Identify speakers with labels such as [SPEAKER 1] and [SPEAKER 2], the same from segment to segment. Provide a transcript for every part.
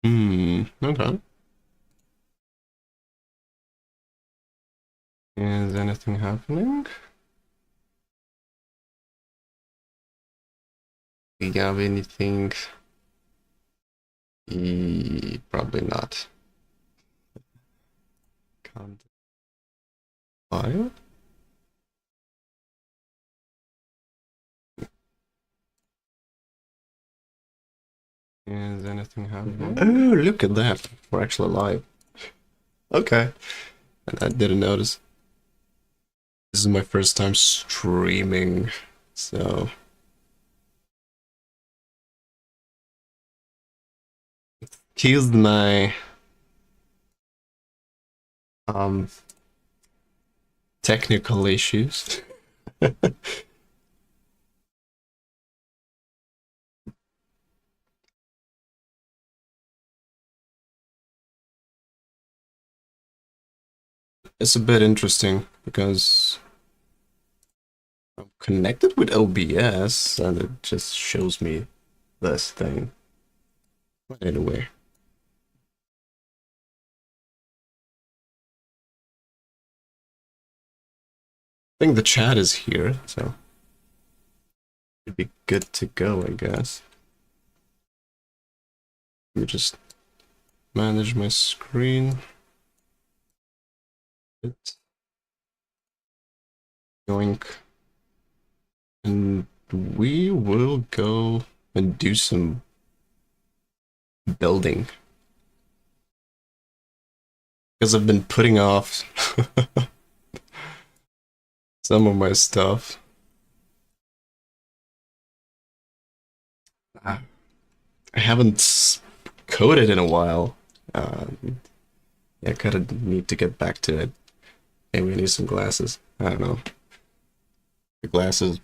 [SPEAKER 1] Okay. Is anything happening? Do you have anything? Probably not. Can't file? Is anything happening? Oh, look at that. We're actually live. Okay. And I didn't notice. This is my first time streaming, so excuse my um technical issues. It's a bit interesting because I'm connected with OBS and it just shows me this thing. But anyway. I think the chat is here, so it'd be good to go, I guess. Let me just manage my screen. Yoink. And we will go and do some building. Because I've been putting off some of my stuff. I haven't coded in a while. Yeah, I kind of need to get back to it. Maybe I need some glasses. I don't know. The glasses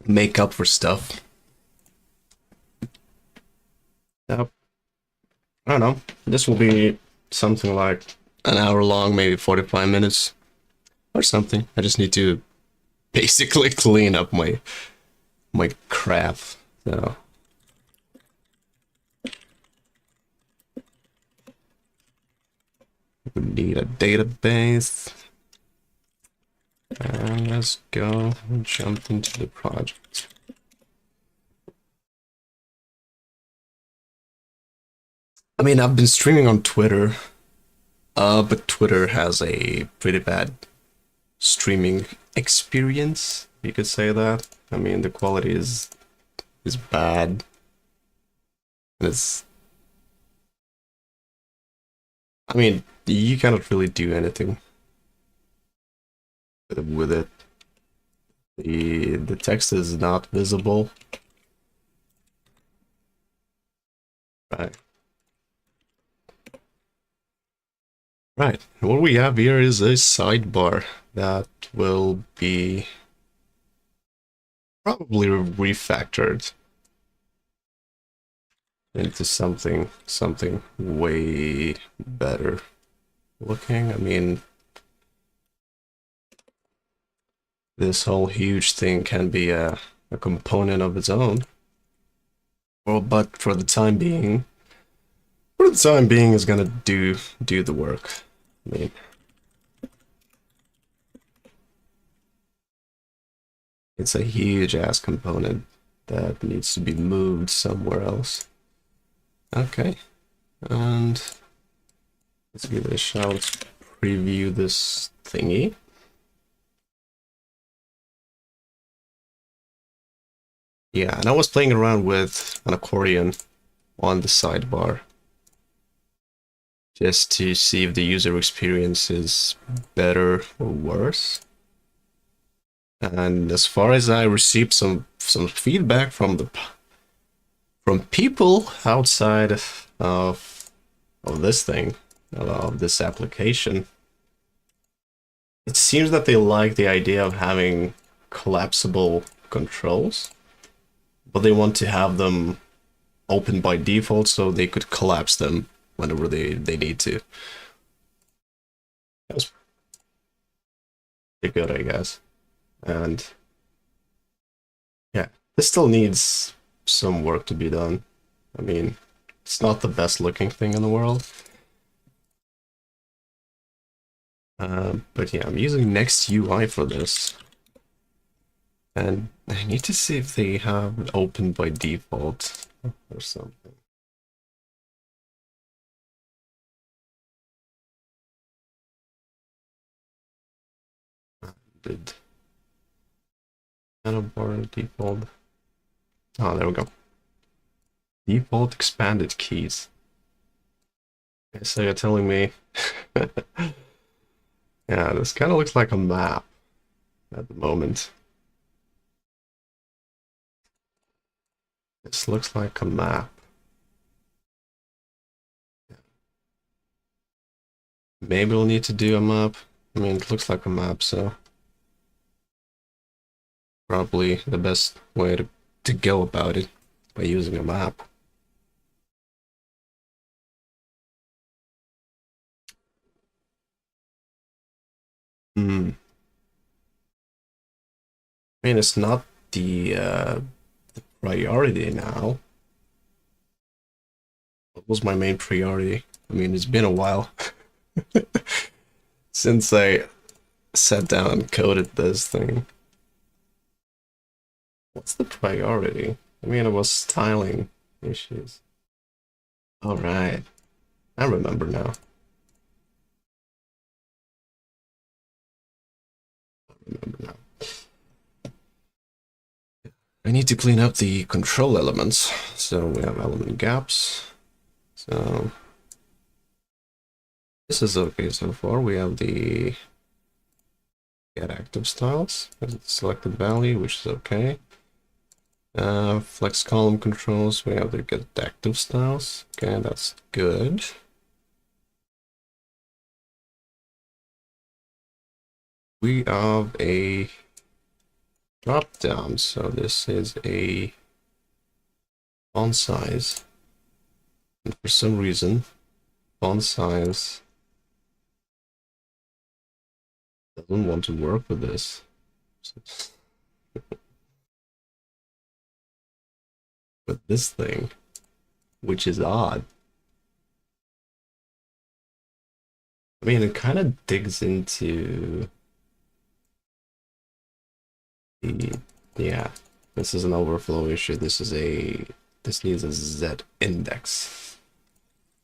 [SPEAKER 1] make up for stuff. Yep. I don't know. This will be something like an hour long, maybe 45 minutes or something. I just need to basically clean up my crap. So we need a database. And let's go and jump into the project. I mean, I've been streaming on Twitter, but Twitter has a pretty bad streaming experience. You could say that. I mean, the quality is bad. And it's, I mean, you cannot really do anything with it. The text is not visible. Right. Right. What we have here is a sidebar that will be probably refactored into something way better looking. I mean, this whole huge thing can be a component of its own. Well, but for the time being, is gonna do the work. I mean, it's a huge ass component that needs to be moved somewhere else. Okay, and let's give it a shot. Let's preview this thingy. Yeah, and I was playing around with an accordion on the sidebar just to see if the user experience is better or worse. And as far as I received some feedback from people outside of this thing, of this application, it seems that they like the idea of having collapsible controls, but they want to have them open by default so they could collapse them whenever they need to. That's pretty good, I guess. And yeah, this still needs some work to be done. I mean, it's not the best looking thing in the world. But yeah, I'm using Next UI for this. And I need to see if they have it open by default or something. Did Nano bar default? Oh, there we go. Default expanded keys. Okay, so you're telling me, yeah, this kind of looks like a map at the moment. This looks like a map. Maybe we'll need to do a map. I mean, it looks like a map, so probably the best way to go about it by using a map. Hmm. I mean, it's not the priority now. What was my main priority? I mean, it's been a while since I sat down and coded this thing. What's the priority? I mean, it was styling issues. All right, I remember now. I remember now. I need to clean up the control elements. So we have element gaps. So this is okay so far. We have the get active styles as its selected value, which is okay. Flex column controls, we have the get active styles. Okay, that's good. We have a drop down, so this is a font size. And for some reason, font size doesn't want to work with this. With this thing, which is odd. I mean, it kind of digs into the, yeah, this is an overflow issue. This needs a Z index.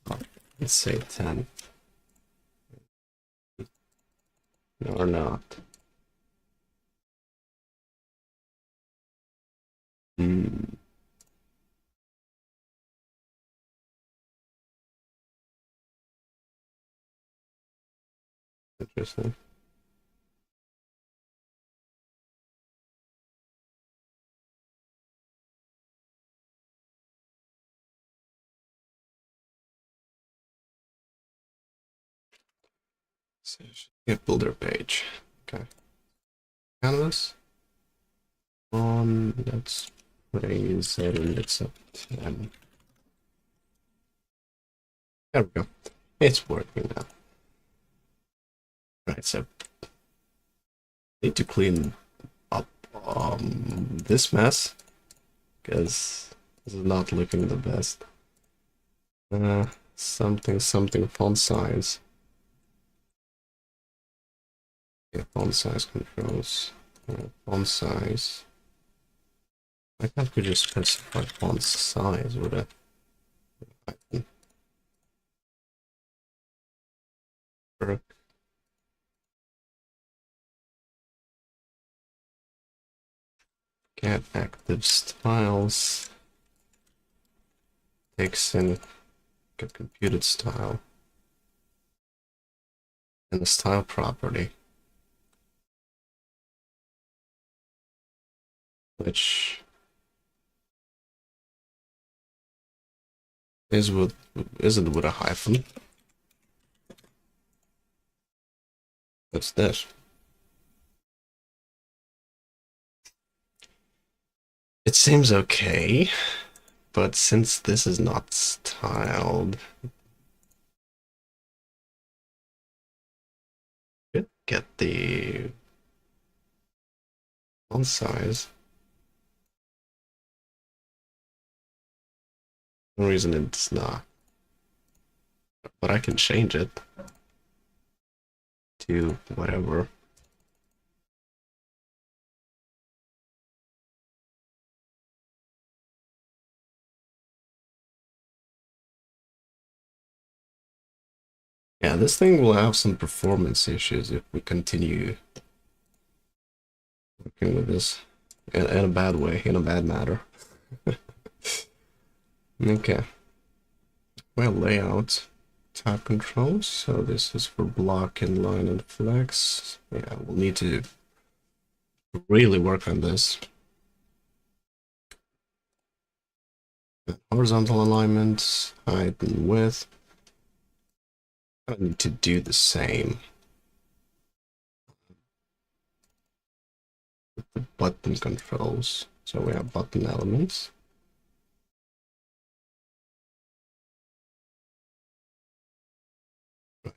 [SPEAKER 1] Oh, let's say 10. No, or not. Hmm. Interesting. So get builder page. Okay. Canvas. Let's put a Z index of 10. There we go. It's working now. Right, so need to clean up this mess because this is not looking the best. Something font size. Yeah, font size controls. Font size. Why can't we just specify font size with a icon? Get active styles. Takes in get computed style. And the style property. Which isn't with a hyphen. What's this? It seems okay, but since this is not styled, get the font size. For some reason it's not. But I can change it to whatever. Yeah, this thing will have some performance issues if we continue working with this in a bad way, in a bad matter. Okay. Well, layout, tab controls. So this is for block, inline, and flex. Yeah, we'll need to really work on this. Horizontal alignment, height and width. I need to do the same with the button controls. So we have button elements. Right.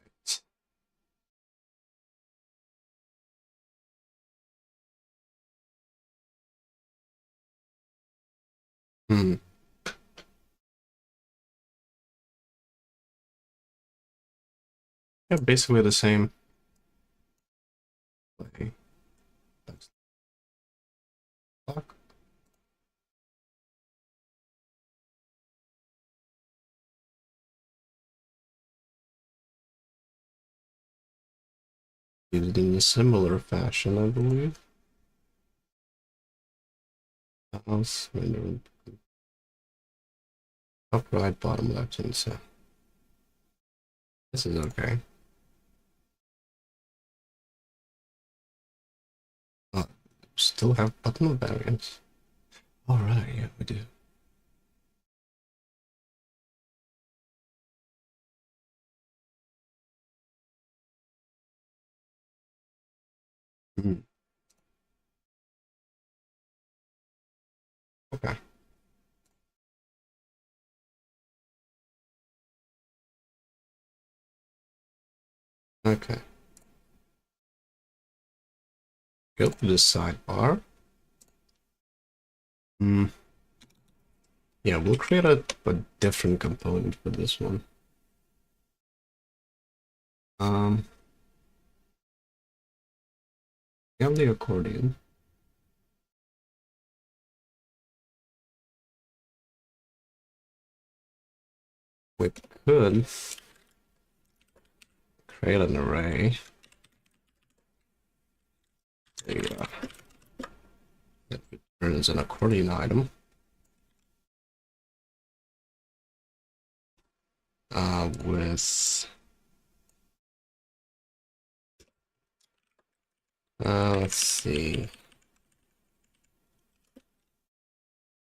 [SPEAKER 1] Hmm. Yeah, basically the same. Okay. Block. Did it in a similar fashion, I believe. Mouse, window, top right, bottom left, and so this is okay. Still have button variants. All right, yeah, we do. Hmm. Okay. Okay. Go to the sidebar. Hmm. Yeah, we'll create a different component for this one. We have the accordion. We could create an array. That returns an accordion item. With let's see.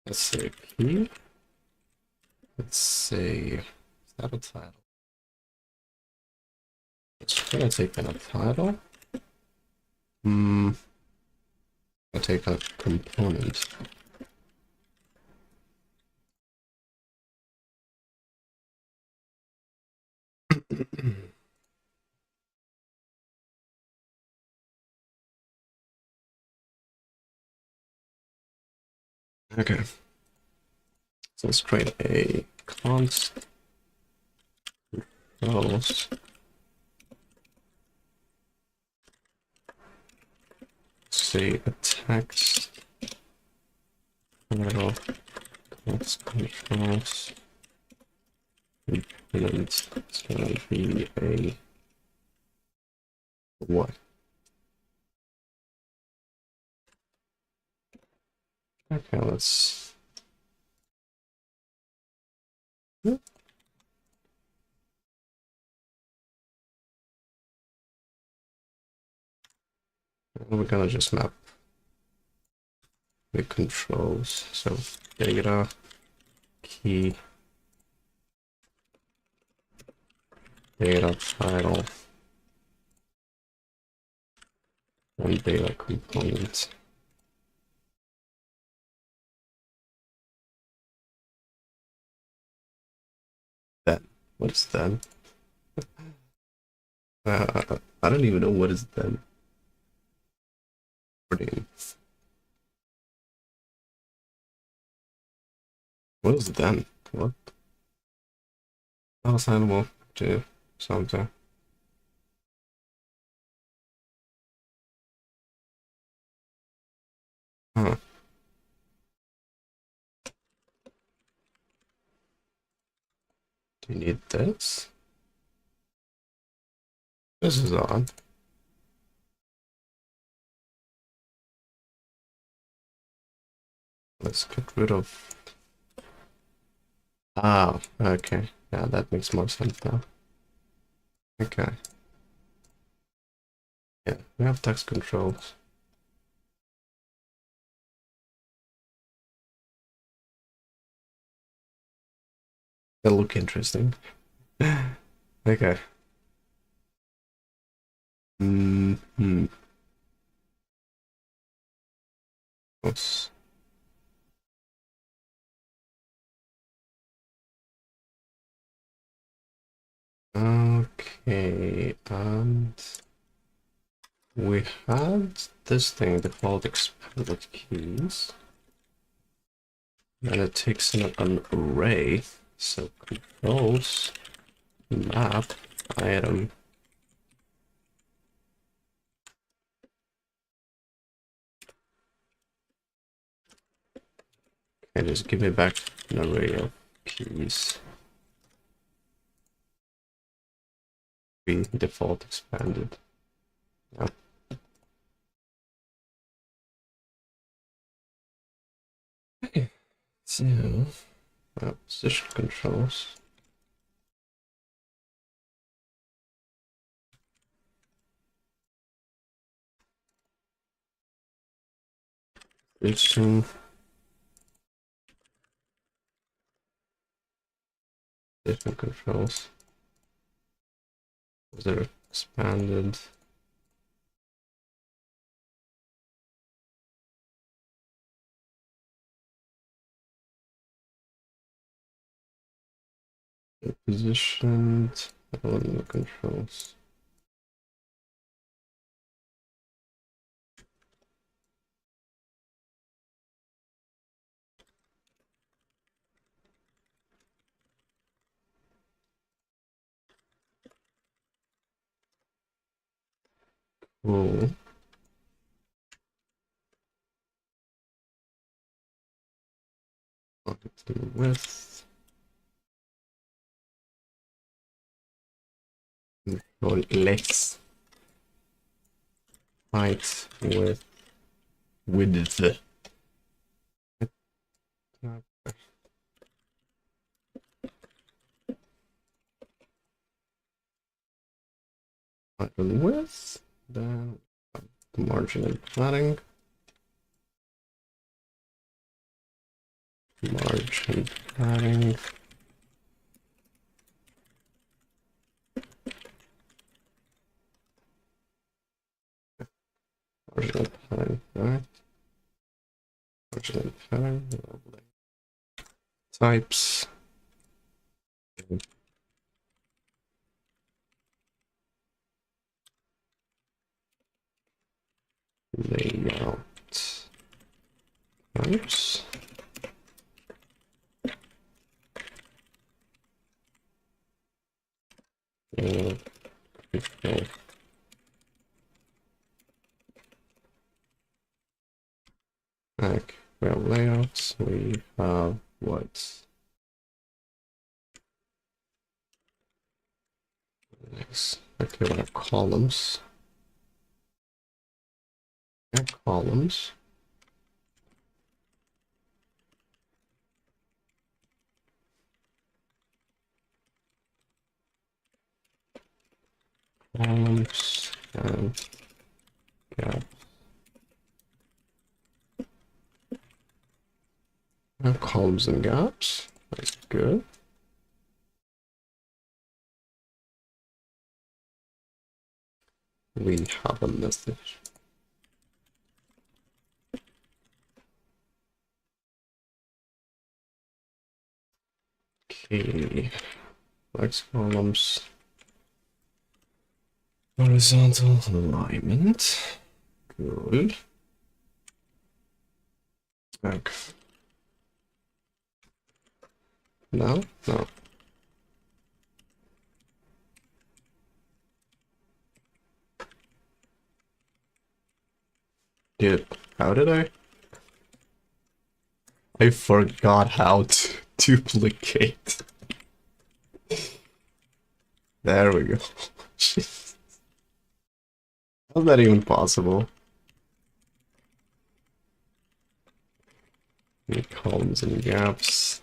[SPEAKER 1] Let's say key. Let's say, is that a title? It's gonna take in a title. I'll take a component. Okay. So let's create a const controls. Say a text title const controls component. It's gonna be a what? Okay, let's. We're gonna just map the controls. So data key data title and data component. Then what's then? I don't even know what is then. What is then? What? not assignable to something. Huh. Do you need this? This is odd. Let's get rid of... Ah, okay. Yeah, that makes more sense now. Okay. Yeah, we have text controls. They look interesting. Okay. Mm-hmm. Oops. Okay, and we had this thing default expanded keys, and it takes in an array, so controls map item. And just give me back an array of keys. Be default expanded. Yeah. Okay, so position controls. Position. Different controls. They're expanded. Positioned element controls. Cool. Width. Control less. Height with width. Height and width. Then margin and padding. Margin padding. Margin and padding. Right. Margin and padding. Lovely. Types. Layout. Types. Okay. Like, well, layouts, we have what? Next, okay, we have columns. And columns. Columns and gaps. Columns and gaps. That's good. We have a message. Okay. Flex columns. Horizontal alignment. Good. Okay. No? No. Dude, how did I forgot how to duplicate. There we go. Jeez. How's that even possible? Any columns and gaps.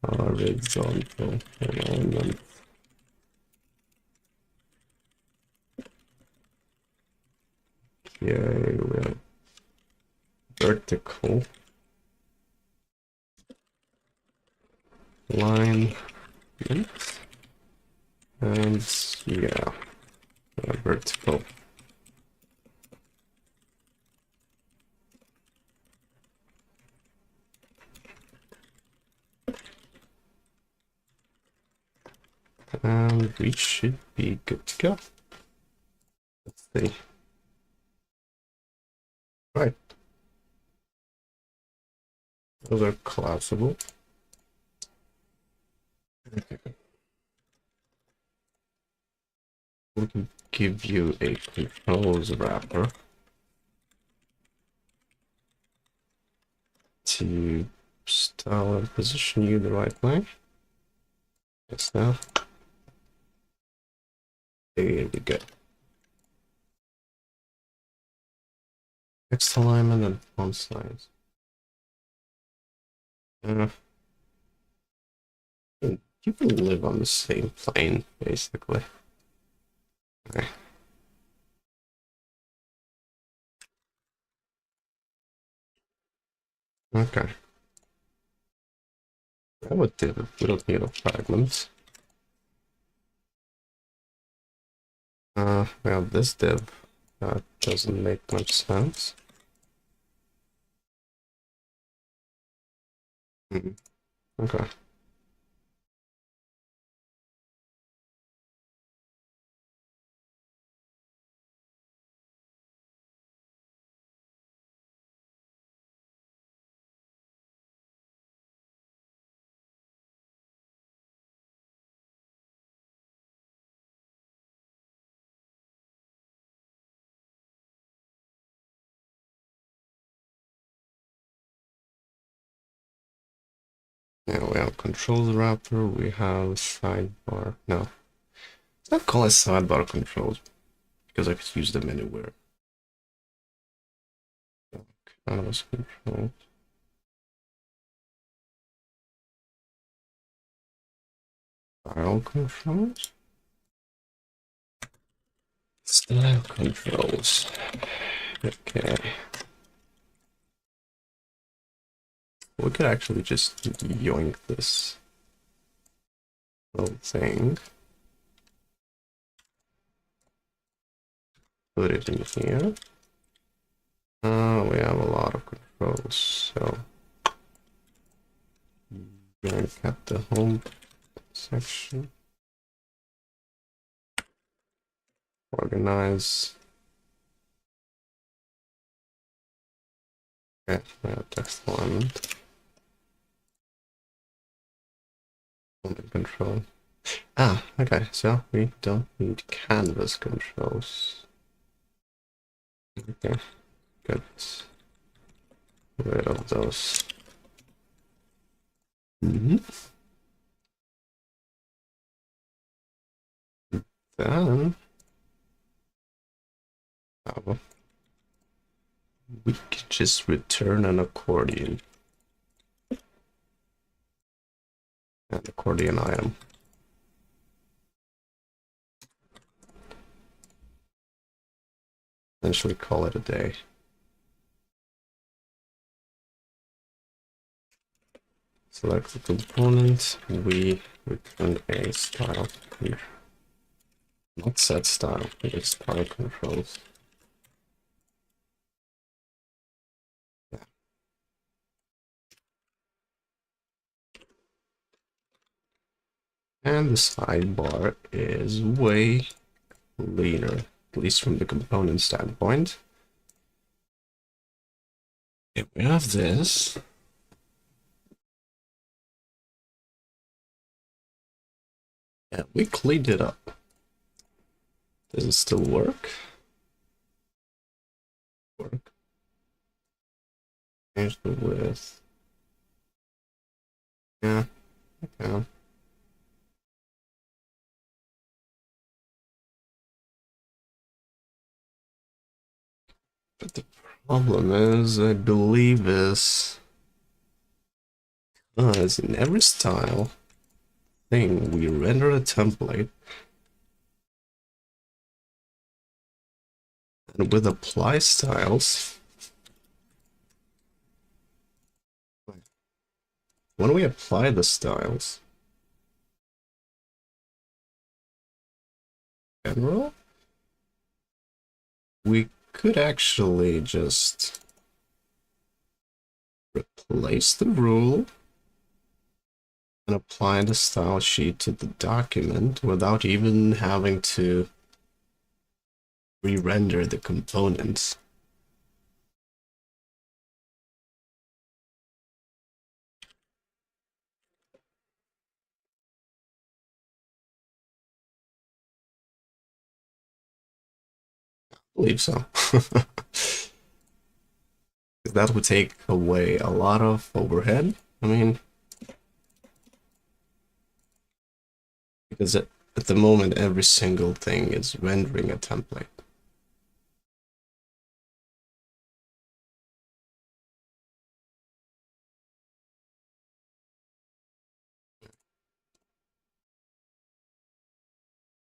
[SPEAKER 1] Horizontal alignment. Okay, we have vertical line. And yeah, vertical. And we should be good to go. Let's see. Right. Those are collapsible. We can give you a controls wrapper to style and position you the right way. Yes, now. There we go. Text alignment and font size. You can live on the same plane, basically. Okay. Okay. I would do it. We don't need a fragment. Well, this div doesn't make much sense. Okay. Yeah, we have controls wrapper, we have sidebar. No, it's not called sidebar controls because I could use them anywhere. Canvas controls. Style controls. Style controls. Okay. We could actually just yoink this little thing. Put it in here. We have a lot of controls, so yoink at the home section. Organize. Okay, we have text alignment. Control. Ah, okay, so we don't need canvas controls. Okay, good. Rid of those. Then we could just return an accordion. An accordion item. Essentially call it a day. Select the component, we return a style here. Not set style, it's style controls. Yeah. And the sidebar is way leaner, at least from the component standpoint. If we have this. Yeah, we cleaned it up. Does it still work? Work. Change the width. Yeah, okay. But the problem is, I believe is, as in every style thing, we render a template, and with apply styles, when we apply the styles, in general, we could actually just replace the rule and apply the style sheet to the document without even having to re-render the components. I believe so. That would take away a lot of overhead. I mean, because at the moment, every single thing is rendering a template.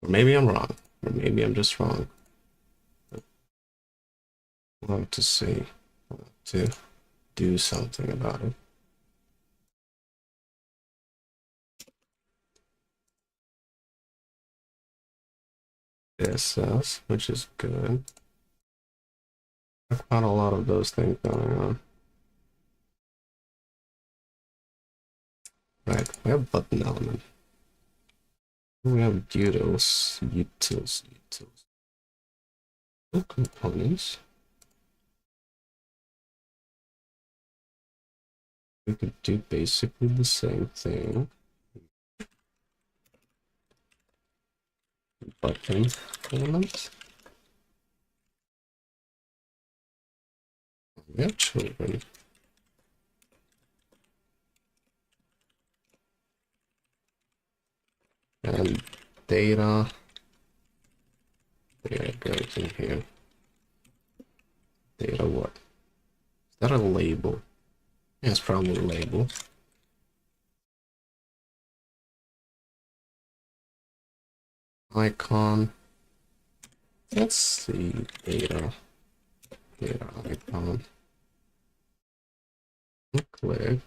[SPEAKER 1] Or maybe I'm wrong. Or maybe I'm just wrong. We'll have to see. We'll have to do something about it. SaaS, which is good. I've got a lot of those things going on. Right, we have button element. We have utils. No components. We could do basically the same thing. Button element. We have children. And data goes in here. Data what? Is that a label? Yeah, it's probably a label. Icon. Let's see. Data icon. Click.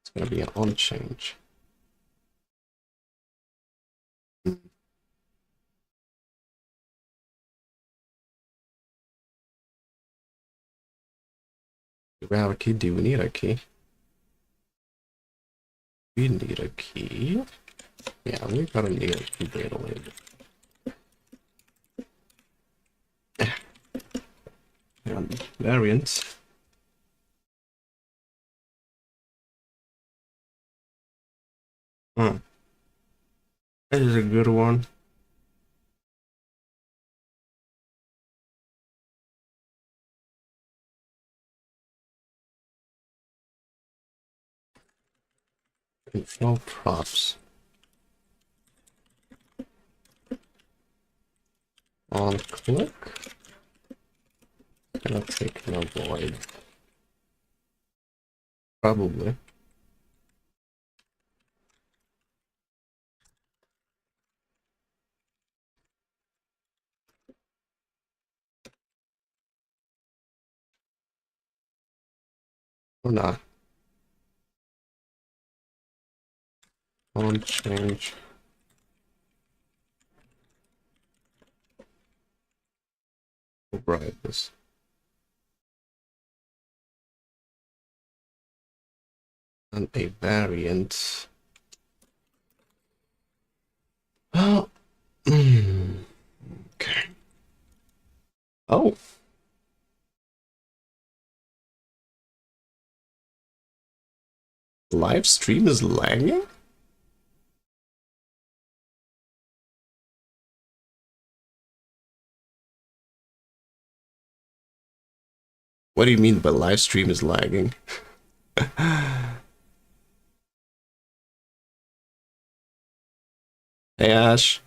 [SPEAKER 1] It's gonna be an on change. Do we have a key? Do we need a key? We need a key. Yeah, we gotta need a key data label. And variant. That is a good one. Control props. On click. Gonna take no void. Probably. Or not. On change. Override this. And a variant. Oh. Okay. Oh. Live stream is lagging? What do you mean by live stream is lagging? Hey Ash,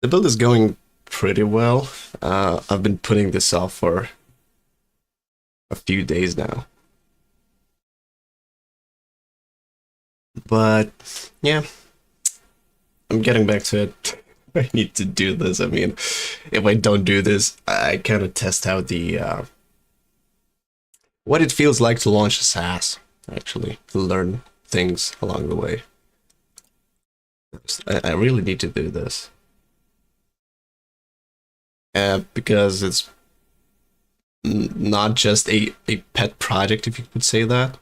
[SPEAKER 1] the build is going pretty well. I've been putting this off for a few days now. But yeah, I'm getting back to it. I need to do this. I mean, if I don't do this, I kind of test out the what it feels like to launch a SaaS, actually, to learn things along the way. I really need to do this. Because it's not just a pet project, if you could say that,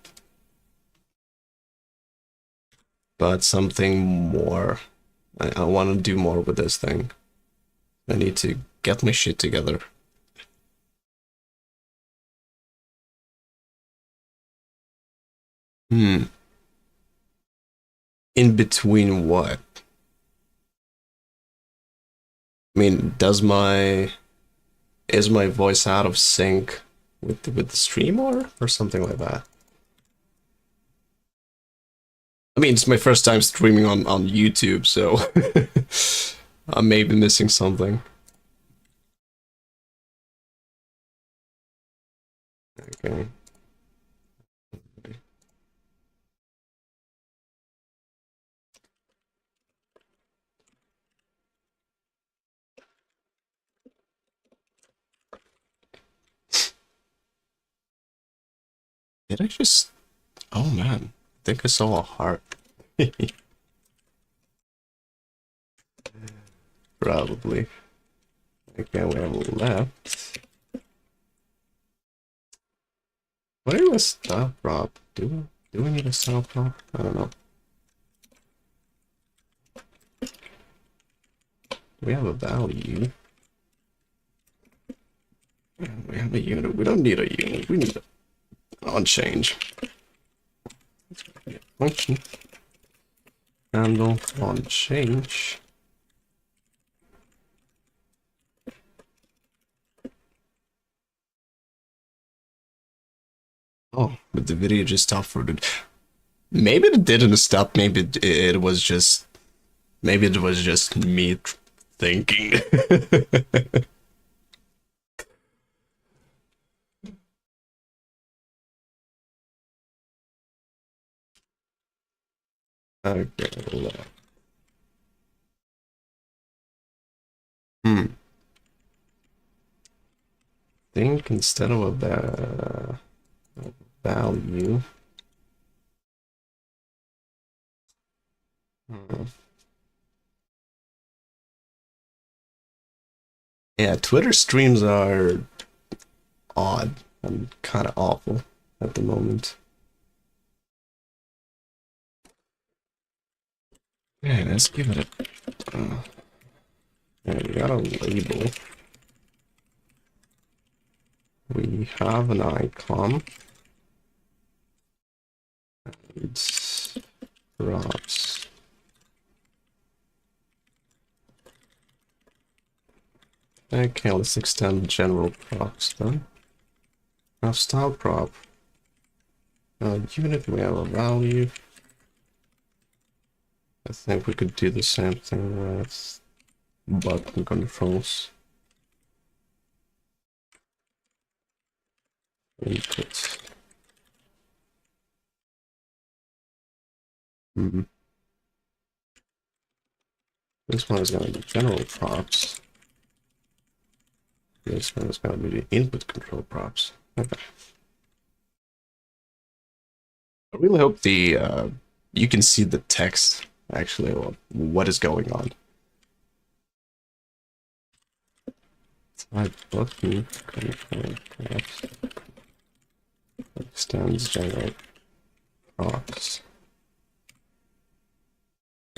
[SPEAKER 1] but something more. I want to do more with this thing. I need to get my shit together. In between what? I mean, is my voice out of sync with the stream or something like that? I mean, it's my first time streaming on YouTube, so I may be missing something. Okay. Did I just... Oh man, I think I saw a heart. Probably. Okay, we have left. What is a stop prop? Do we need a stop prop? I don't know. We have a value. We have a unit. We don't need a unit. We need a on change. Function. Handle on change. Oh, but the video just stopped for the... Maybe it didn't stop. Maybe it was just... Maybe it was just me thinking. Okay. Think instead of a value. Yeah, Twitter streams are odd and kind of awful at the moment. Yeah, let's give it a... yeah, we got a label. We have an icon. And props. Okay, let's extend general props then. Now style prop. Unit, we have a value. I think we could do the same thing with button controls. Input. This one is going to be general props. This one is going to be the input control props. Okay. I really hope the you can see the text actually, or what is going on. Type button control props extends general props.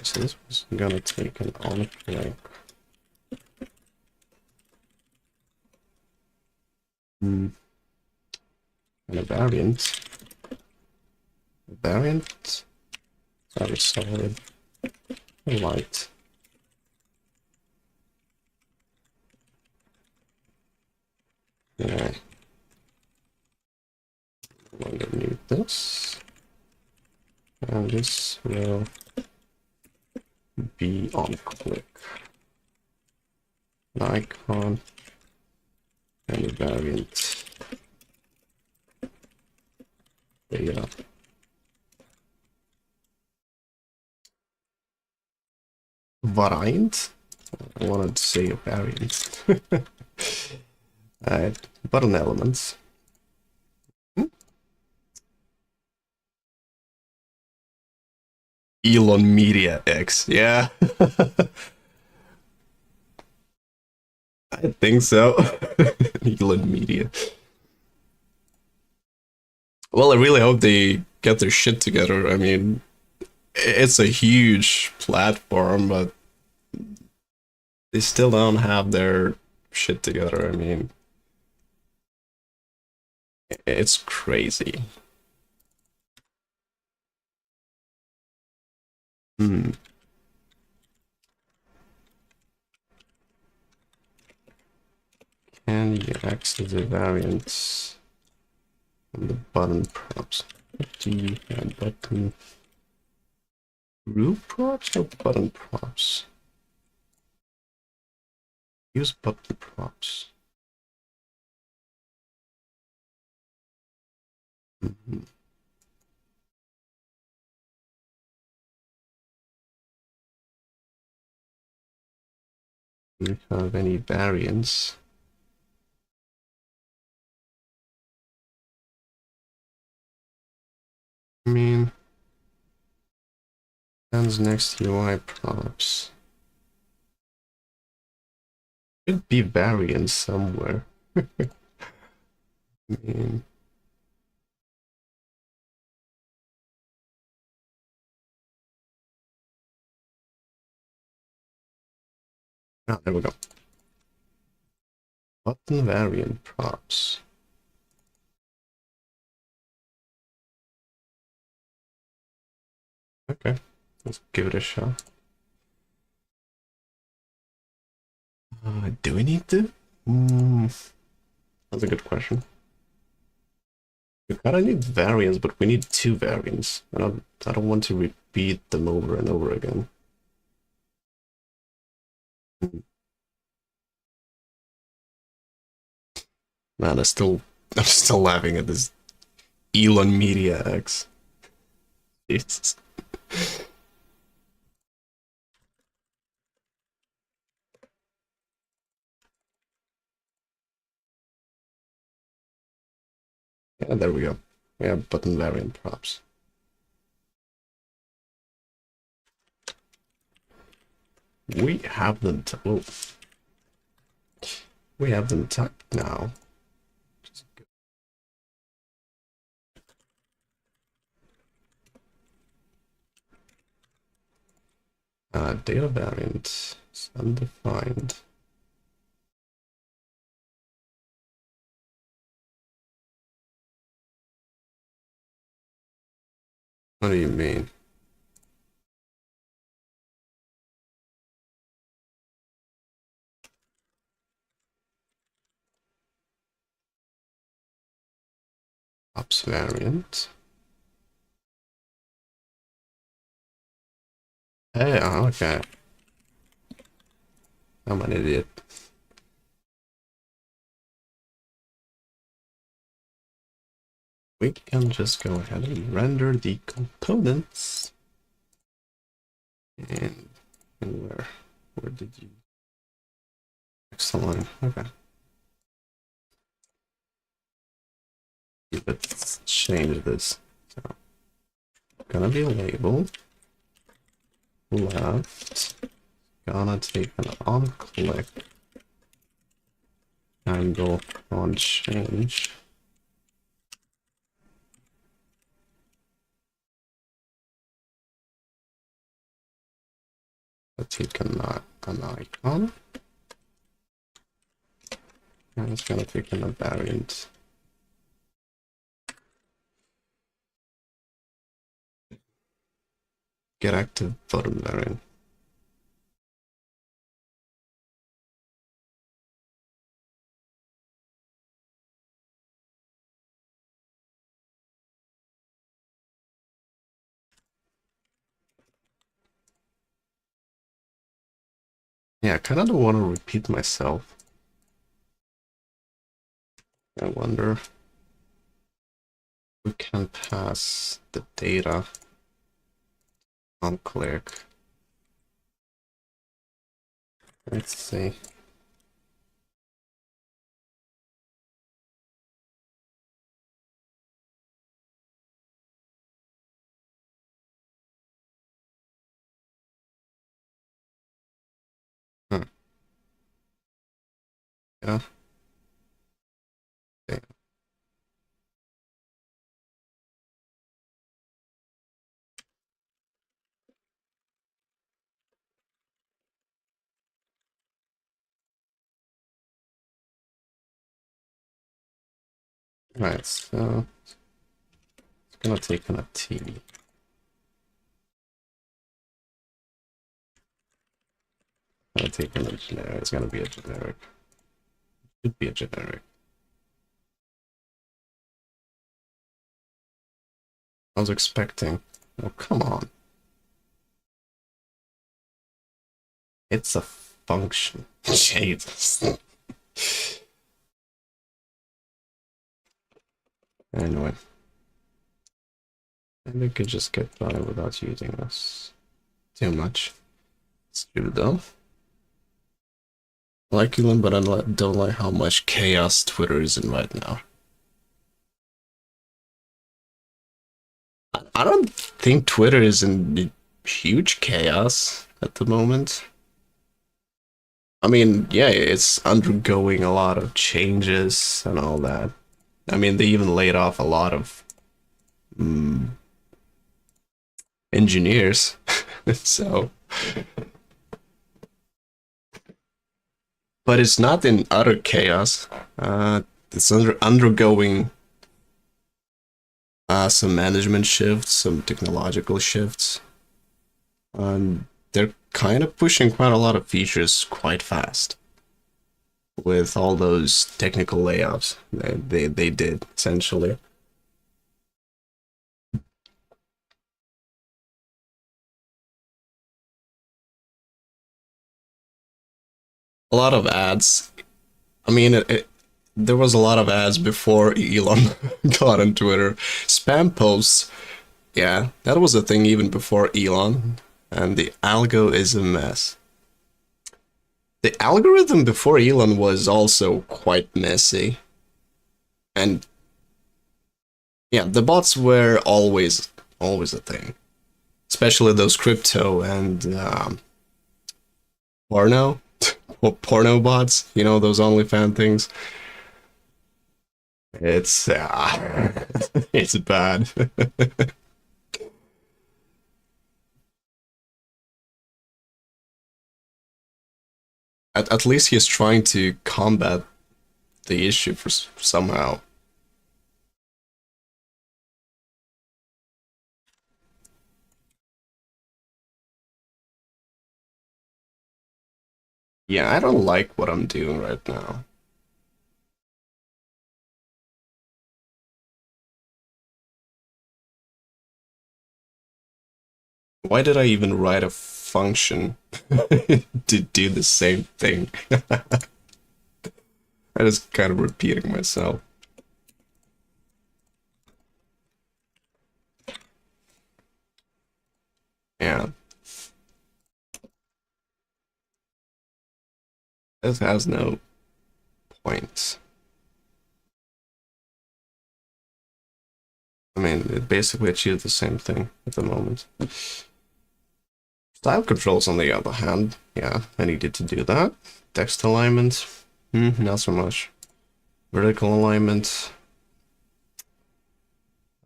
[SPEAKER 1] So this was gonna take an on blank. And a variant. Very solid. Light. Yeah. this. And this will be on click. An icon and a variant. Data. Variant? I wanted to say a variant. Alright, button elements. Elon Media X, yeah. I think so. Elon Media. Well, I really hope they get their shit together. I mean, it's a huge platform, but they still don't have their shit together. I mean, it's crazy. Hmm. Can you access the variants on the button props? Do you have button group props or button props? Use button props. Mm-hmm. Do you have any variants? I mean, stands next UI props. Should be variants somewhere. I mean, ah, there we go. Button variant props. Okay, let's give it a shot. Do we need to? That's a good question. We kind of need variants, but we need two variants. I don't want to repeat them over and over again. Man, I'm still laughing at this Elon Media X. Jesus. Yeah, there we go. We have button variant props. We have them. Oh, we have them tucked now. Data variant is undefined. What do you mean? Ops variant. Hey, okay. I'm an idiot. We can just go ahead and render the components. And where did you? Next line. Okay. Let's change this. So, gonna be a label. Left. Gonna take an on click. And go on change. Let's take an icon. And it's gonna take in a variant. Get active button variant. Yeah, I kind of don't want to repeat myself. I wonder if we can pass the data on click. Let's see. Huh. Yeah. Okay. Alright, so it's gonna take on a T. Gonna take on a generic. It's gonna be a generic. Should be a generic. I was expecting. Oh, come on. It's a function. Jesus. Anyway. And we could just get by without using this too much. It's true though. I like Elon, but I don't like how much chaos Twitter is in right now. I don't think Twitter is in huge chaos at the moment. I mean, yeah, it's undergoing a lot of changes and all that. I mean, they even laid off a lot of engineers. So, but it's not in utter chaos. It's undergoing some management shifts, some technological shifts. They're kind of pushing quite a lot of features quite fast with all those technical layoffs they did essentially. A lot of ads. I mean, there was a lot of ads before Elon got on Twitter. Spam posts, yeah, that was a thing even before Elon. And the algo is a mess. The algorithm before Elon was also quite messy. And yeah, the bots were always a thing. Especially those crypto and porno, porno bots, you know, those OnlyFans things. It's it's bad. At least he's trying to combat the issue for somehow. Yeah, I don't like what I'm doing right now. Why did I even write a function to do the same thing? I just kind of repeating myself. Yeah. This has no point. I mean, it basically achieves the same thing at the moment. Style controls, on the other hand, yeah, I needed to do that. Text alignment, not so much. Vertical alignment,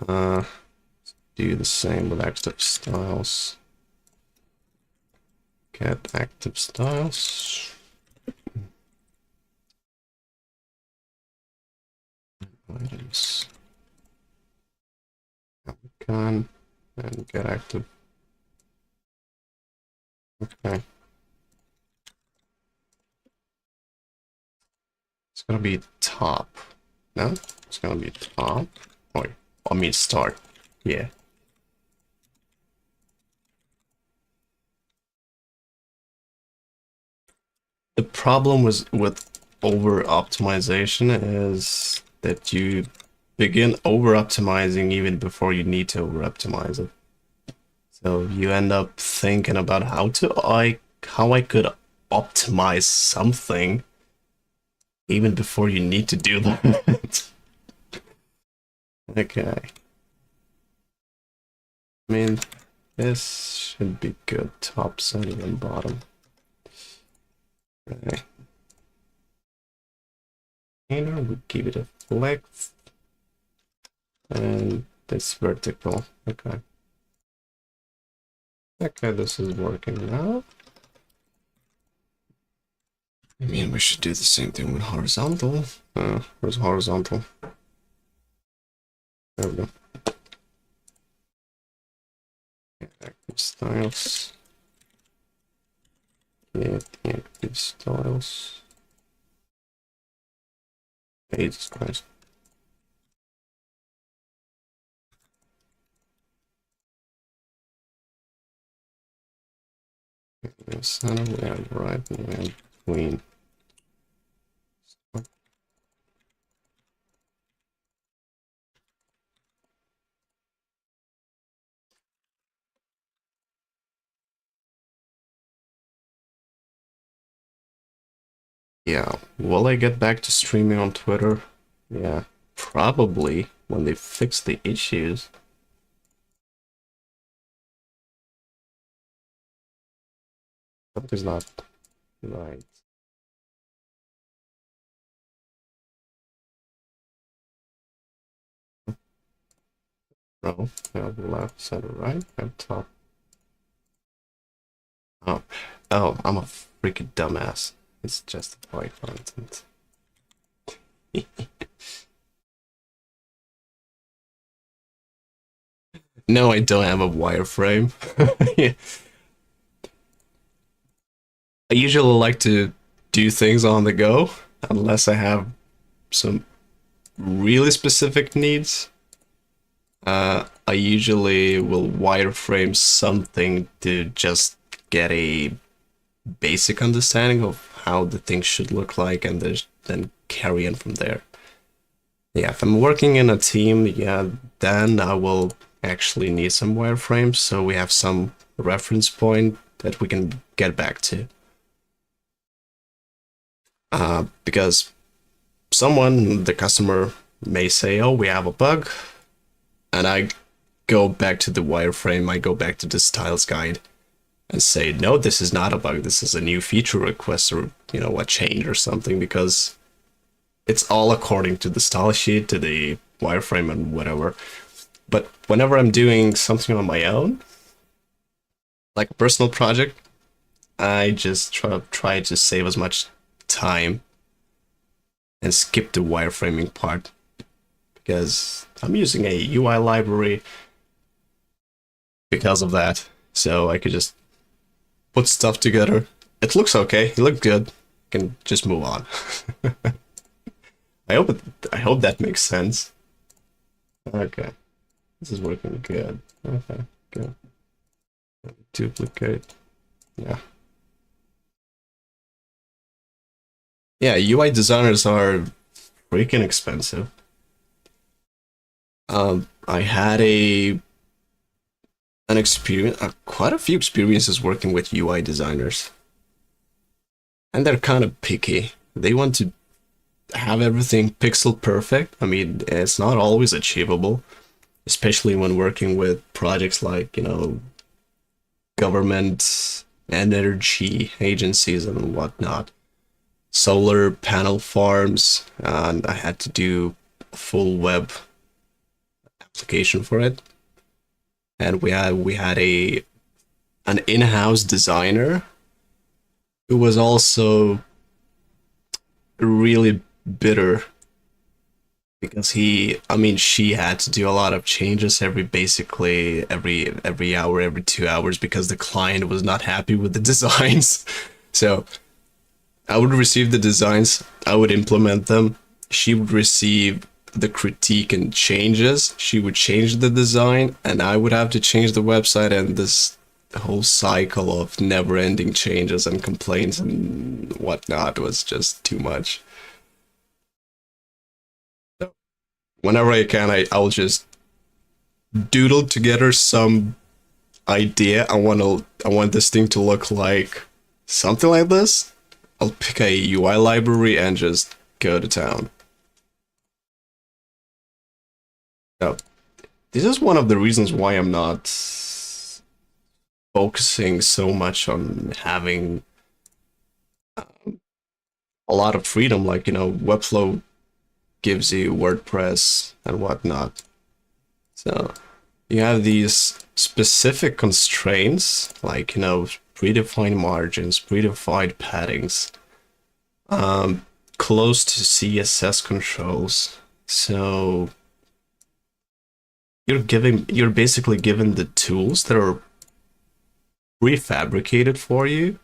[SPEAKER 1] do the same with active styles. Get active styles. Items. Icon and get active. Okay. It's gonna be top. No? It's gonna be top. Oh, I mean start. Yeah. the problem with over optimization is that you begin over optimizing even before you need to over optimize it. So you end up thinking about how I could optimize something even before you need to do that. Okay. I mean, this should be good. Top, center, and bottom. Okay. And we give it a flex. And this vertical. Okay. Okay, this is working now. I mean, we should do the same thing with horizontal. Where's horizontal? There we go. Active styles. Get active styles. Jesus Christ. Center, we have right, and we have queen. Yeah, will I get back to streaming on Twitter? Yeah, probably when they fix the issues. Something's not right. No, left, center, right, and top. Oh, I'm a freaking dumbass. It's just white content. No, I don't have a wireframe. I usually like to do things on the go, unless I have some really specific needs. I usually will wireframe something to just get a basic understanding of how the thing should look like, and then carry on from there. Yeah, if I'm working in a team, yeah, then I will actually need some wireframes, so we have some reference point that we can get back to. Because the customer may say, oh, we have a bug, and I go back to the wireframe, I go back to the styles guide and say, no, this is not a bug, this is a new feature request, or, a change or something, because it's all according to the style sheet, to the wireframe and whatever. But whenever I'm doing something on my own, like a personal project, I just try to save as much time and skip the wireframing part, because I'm using a UI library because of that. So I could just put stuff together. It looks okay. It looks good. I can just move on. I hope that makes sense. Okay, this is working good. Okay, good. Duplicate. Yeah. Yeah, UI designers are freaking expensive. I had an experience, quite a few experiences working with UI designers, and they're kind of picky. They want to have everything pixel perfect. I mean, it's not always achievable, especially when working with projects like, government, energy agencies and whatnot, solar panel farms, and I had to do a full web application for it. And we had an in-house designer who was also really bitter, because she had to do a lot of changes basically every hour, every 2 hours, because the client was not happy with the designs. So I would receive the designs, I would implement them, she would receive the critique and changes, she would change the design, and I would have to change the website, and this the whole cycle of never-ending changes and complaints and whatnot was just too much. So whenever I can, I'll just doodle together some idea. I want this thing to look like something like this. I'll pick a UI library and just go to town. So this is one of the reasons why I'm not focusing so much on having a lot of freedom, like, Webflow gives you WordPress and whatnot. So you have these specific constraints, like, predefined margins, predefined paddings, close to CSS controls. So you're basically given the tools that are prefabricated for you.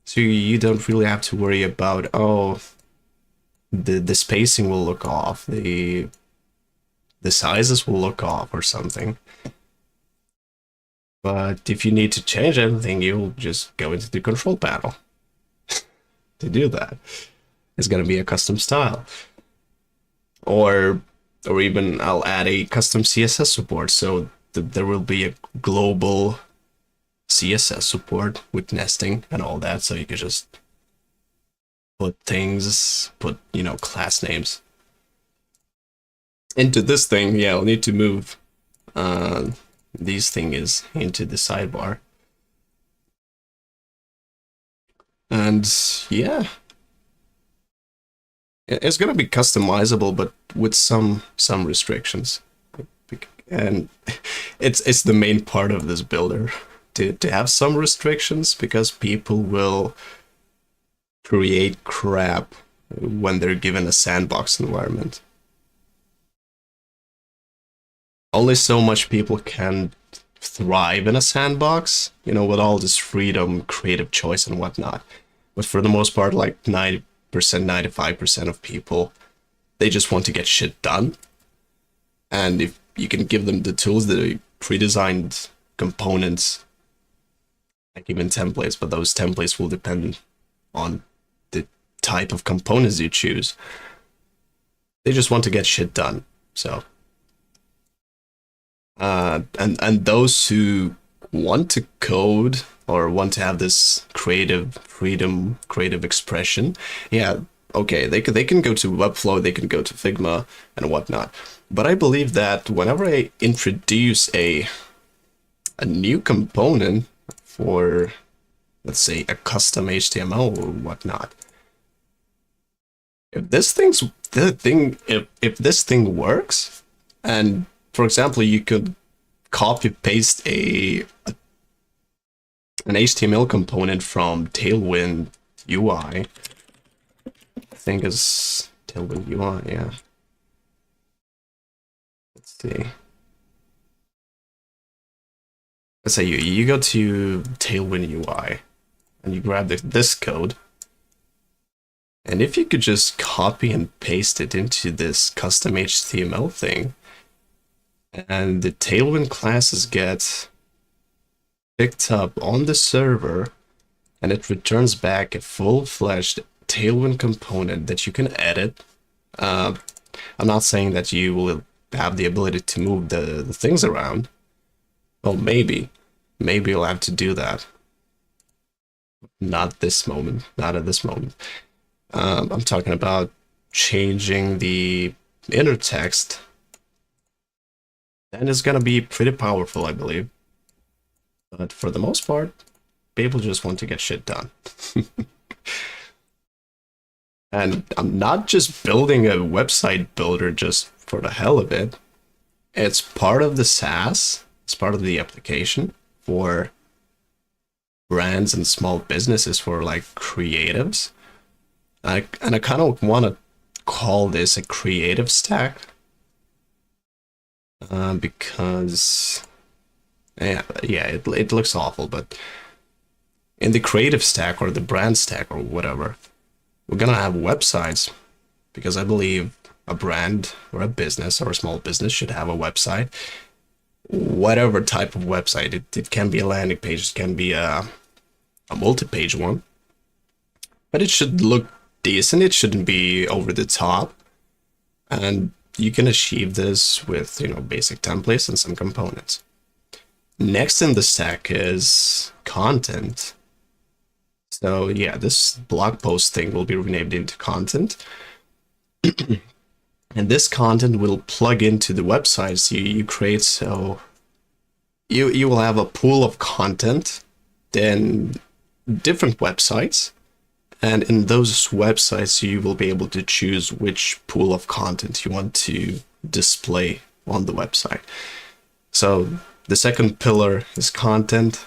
[SPEAKER 1] So you don't really have to worry about, oh, the spacing will look off, the sizes will look off or something. But if you need to change anything, you'll just go into the control panel to do that. It's gonna be a custom style. Or even I'll add a custom CSS support, so there will be a global CSS support with nesting and all that, so you can just put class names into this thing. Yeah, I'll need to move these things into the sidebar. And yeah, it's gonna be customizable, but with some restrictions. And it's the main part of this builder to have some restrictions, because people will create crap when they're given a sandbox environment. Only so much people can thrive in a sandbox, with all this freedom, creative choice, and whatnot. But for the most part, like 90%, 95% of people, they just want to get shit done. And if you can give them the tools, the pre-designed components, like even templates, but those templates will depend on the type of components you choose. They just want to get shit done. So and those who want to code or want to have this creative freedom, creative expression, yeah, okay, they can go to Webflow, they can go to Figma and whatnot. But I believe that whenever I introduce a new component for, let's say, a custom HTML or whatnot, if this thing works, and for example, you could copy paste an HTML component from Tailwind UI. I think it's Tailwind UI, yeah. Let's see. Let's say you go to Tailwind UI and you grab this code. And if you could just copy and paste it into this custom HTML thing, and the Tailwind classes get picked up on the server, and it returns back a full-fledged Tailwind component that you can edit. I'm not saying that you will have the ability to move the things around. Well, maybe you'll have to do that. Not at this moment. I'm talking about changing the inner text. And it's gonna be pretty powerful, I believe. But for the most part, people just want to get shit done. And I'm not just building a website builder just for the hell of it. It's part of the SaaS. It's part of the application for brands and small businesses, for like creatives. And I kind of want to call this a creative stack. Because it looks awful, but in the creative stack or the brand stack or whatever, we're gonna have websites, because I believe a brand or a business or a small business should have a website. whatever type of website. It can be a landing page, it can be a multi-page one, but it should look decent. It shouldn't be over the top, and you can achieve this with, you know, basic templates and some components. Next in the stack is content. So yeah, this blog post thing will be renamed into content. And this content will plug into the websites you create. So you will have a pool of content, then different websites, and in those websites you will be able to choose which pool of content you want to display on the website. So the second pillar is content.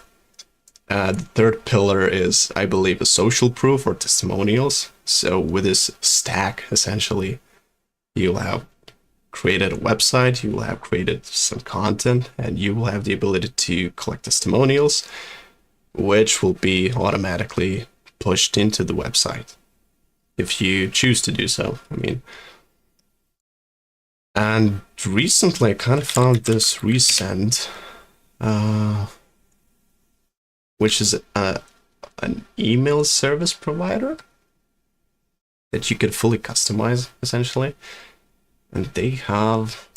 [SPEAKER 1] The third pillar is, I believe, a social proof or testimonials. So with this stack, essentially, you'll have created a website, you will have created some content, and you will have the ability to collect testimonials, which will be automatically pushed into the website if you choose to do so. I mean, and recently I kind of found this Resend, which is an email service provider that you can fully customize, essentially. And they have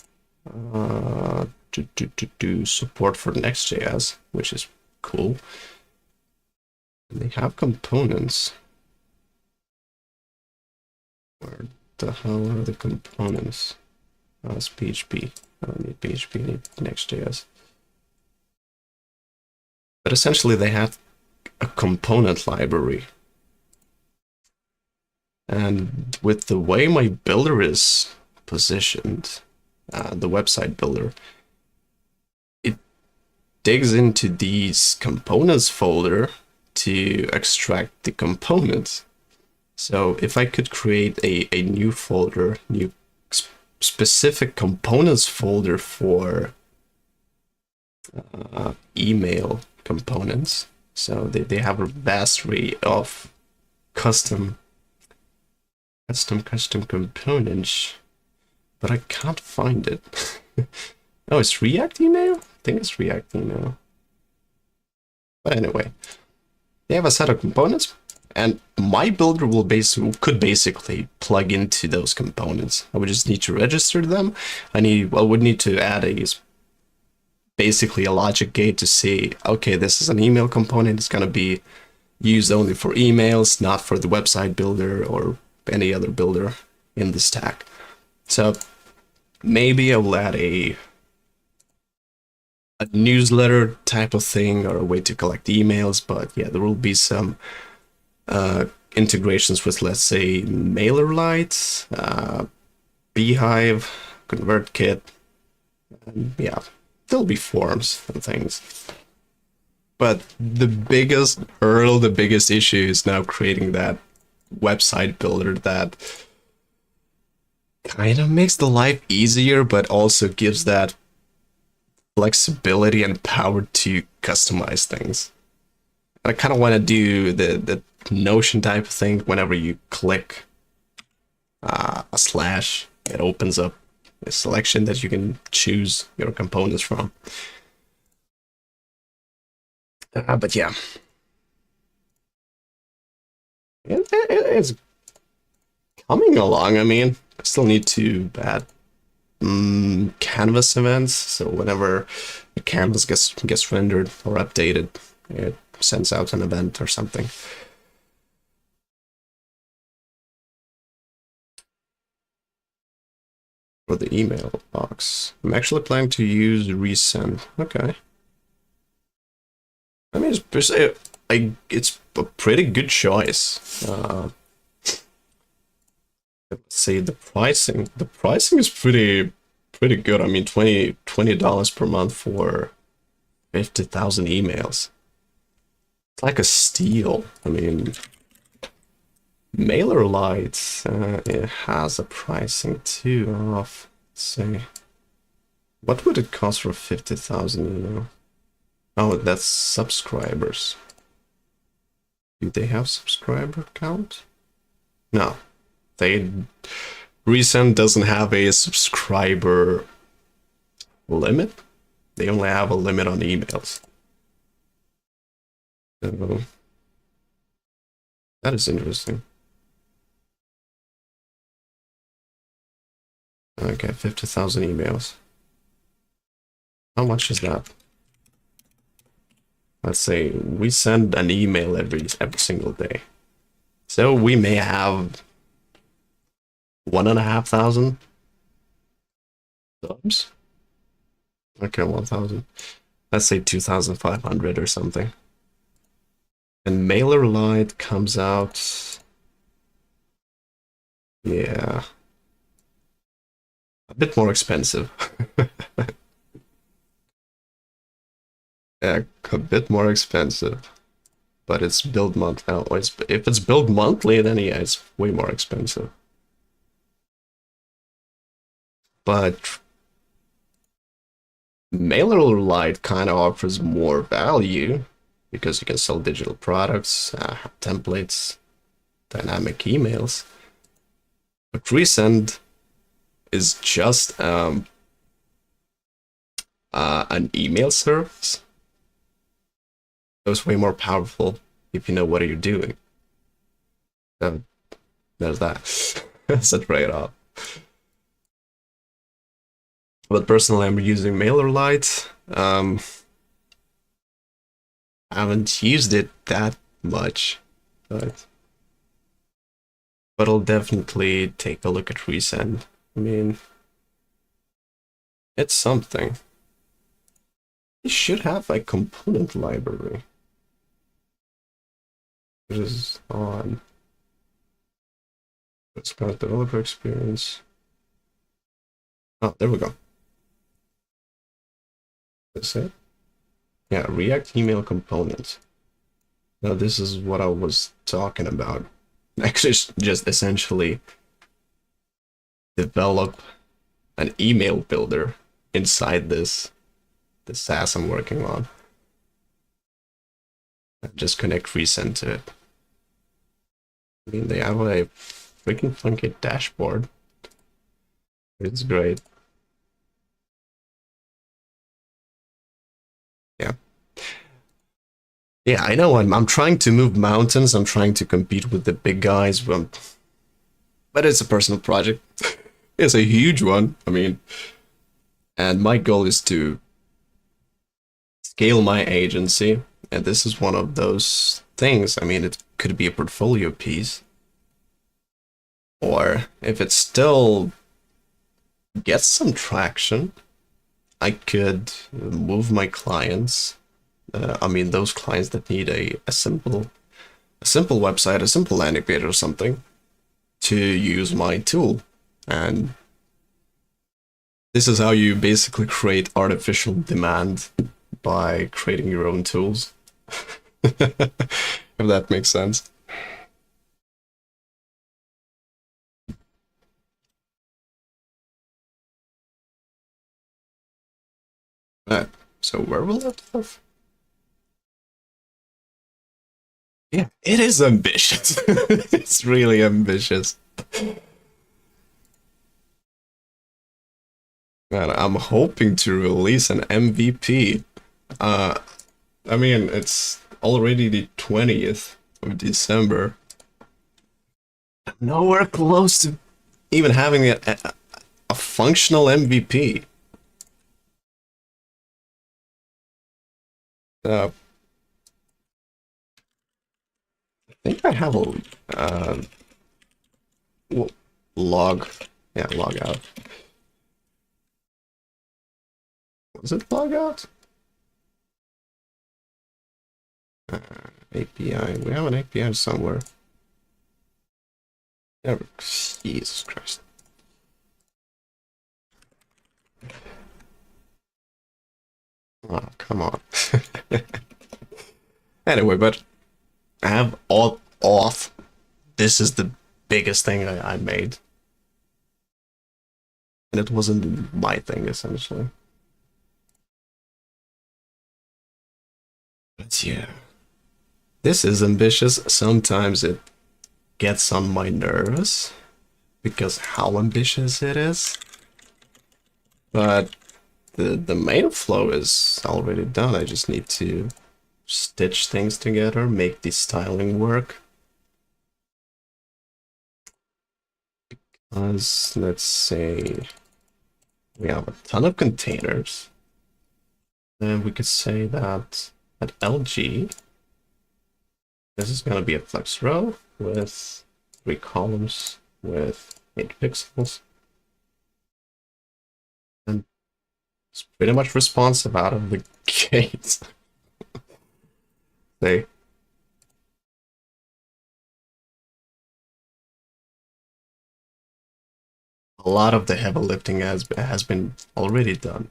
[SPEAKER 1] support for Next.js, which is cool. And they have components. Where the hell are the components? Oh, it's PHP. I don't need PHP, I need Next.js. But essentially they have a component library. And with the way my builder is positioned, the website builder, it digs into these components folder to extract the components. So if I could create a new folder, new specific components folder for email components. So they have a vast array of custom components, but I can't find it. Oh, it's React email? I think it's React email. But anyway, they have a set of components, and my builder could basically plug into those components. I would just need to register them. I would need to add basically a logic gate to say, okay, this is an email component. It's going to be used only for emails, not for the website builder or any other builder in the stack. So maybe I will add a newsletter type of thing or a way to collect emails, but yeah, there will be some integrations with, let's say, MailerLite, Beehive, ConvertKit, and yeah, there'll be forms and things. But the biggest hurdle, the biggest issue is now creating that website builder that kind of makes the life easier, but also gives that flexibility and power to customize things. I kind of want to do the Notion type of thing. Whenever you click a slash, it opens up a selection that you can choose your components from. But yeah, it's coming along. I mean, I still need to add canvas events. So whenever a canvas gets rendered or updated, it sends out an event or something. For the email box, I'm actually planning to use resend. Okay. I mean, it's a pretty good choice. Let's say the pricing. The pricing is pretty good. I mean, $20 per month for 50,000 emails. It's like a steal. I mean, MailerLite, it has a pricing too of, let's see, what would it cost for 50,000 email? Oh, that's subscribers. Do they have subscriber count? No, Resend doesn't have a subscriber limit. They only have a limit on emails. So, that is interesting. Okay, 50,000 emails. How much is that? Let's say we send an email every single day. So we may have 1,500 subs. Okay, 1,000. Let's say 2,500 or something. And MailerLite comes out. Yeah. A bit more expensive. Yeah, a bit more expensive. But it's billed monthly. Oh, if it's billed monthly, then yeah, it's way more expensive. But MailerLite kind of offers more value because you can sell digital products, templates, dynamic emails. But Resend is just an email service. So it's way more powerful if you know what you're doing. So there's that. That's a trade-off. But personally, I'm using MailerLite. I haven't used it that much, but I'll definitely take a look at Resend. I mean, it's something. It should have a component library. It is on. It's about developer experience. Oh, there we go. That's it. Yeah, React email components. Now this is what I was talking about. Actually, just essentially develop an email builder inside the SaaS I'm working on. Just connect Resend to it. I mean, they have a freaking funky dashboard. It's great. Yeah. Yeah, I know. I'm trying to move mountains. I'm trying to compete with the big guys, but it's a personal project. It's a huge one. I mean, and my goal is to scale my agency, and this is one of those things. I mean, it could be a portfolio piece, or if it still gets some traction, I could move my clients. I mean, those clients that need a simple website, a simple landing page or something, to use my tool. And this is how you basically create artificial demand by creating your own tools. If that makes sense. Alright, so where will that live? Yeah, it is ambitious. It's really ambitious. Man, I'm hoping to release an MVP. I mean, it's already the 20th of December. I'm nowhere close to even having a functional MVP. I think I have a log. Yeah, log out. Was it log out? API. We have an API somewhere. Never. Jesus Christ. Oh, come on. Anyway, but I have all off. This is the biggest thing I made. And it wasn't my thing, essentially. But yeah. This is ambitious. Sometimes it gets on my nerves because how ambitious it is. But the main flow is already done. I just need to stitch things together, make the styling work. As let's say we have a ton of containers, and we could say that at LG, this is going to be a flex row with 3 columns with 8 pixels. And it's pretty much responsive out of the gate. They a lot of the heavy lifting has been already done.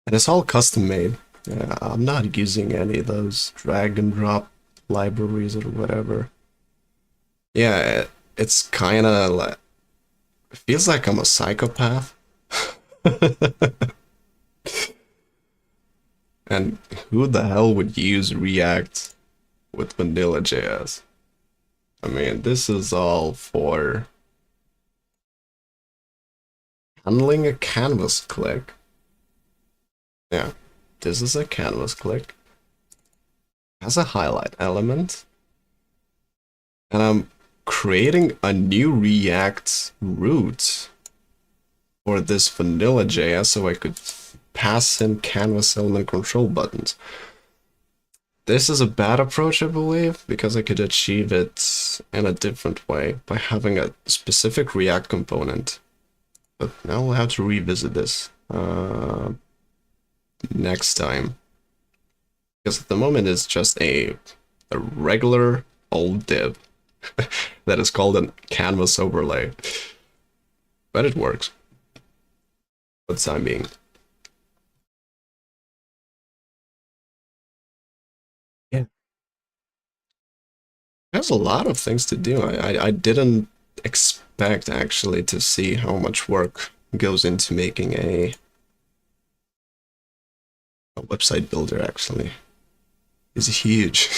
[SPEAKER 1] And it's all custom made. I'm not using any of those drag and drop libraries or whatever. Yeah, it's kind of like, it feels like I'm a psychopath. And who the hell would use React with vanilla.js? I mean, this is all for handling a canvas click. Yeah, this is a canvas click. Has a highlight element. And I'm creating a new React root for this vanilla.js so I could pass in canvas element control buttons. This is a bad approach, I believe, because I could achieve it in a different way by having a specific React component. But now we'll have to revisit this next time. Because at the moment it's just a regular old div that is called a canvas overlay. But it works for the time being. Yeah. There's a lot of things to do. I didn't expect actually to see how much work goes into making a website builder actually. It's huge.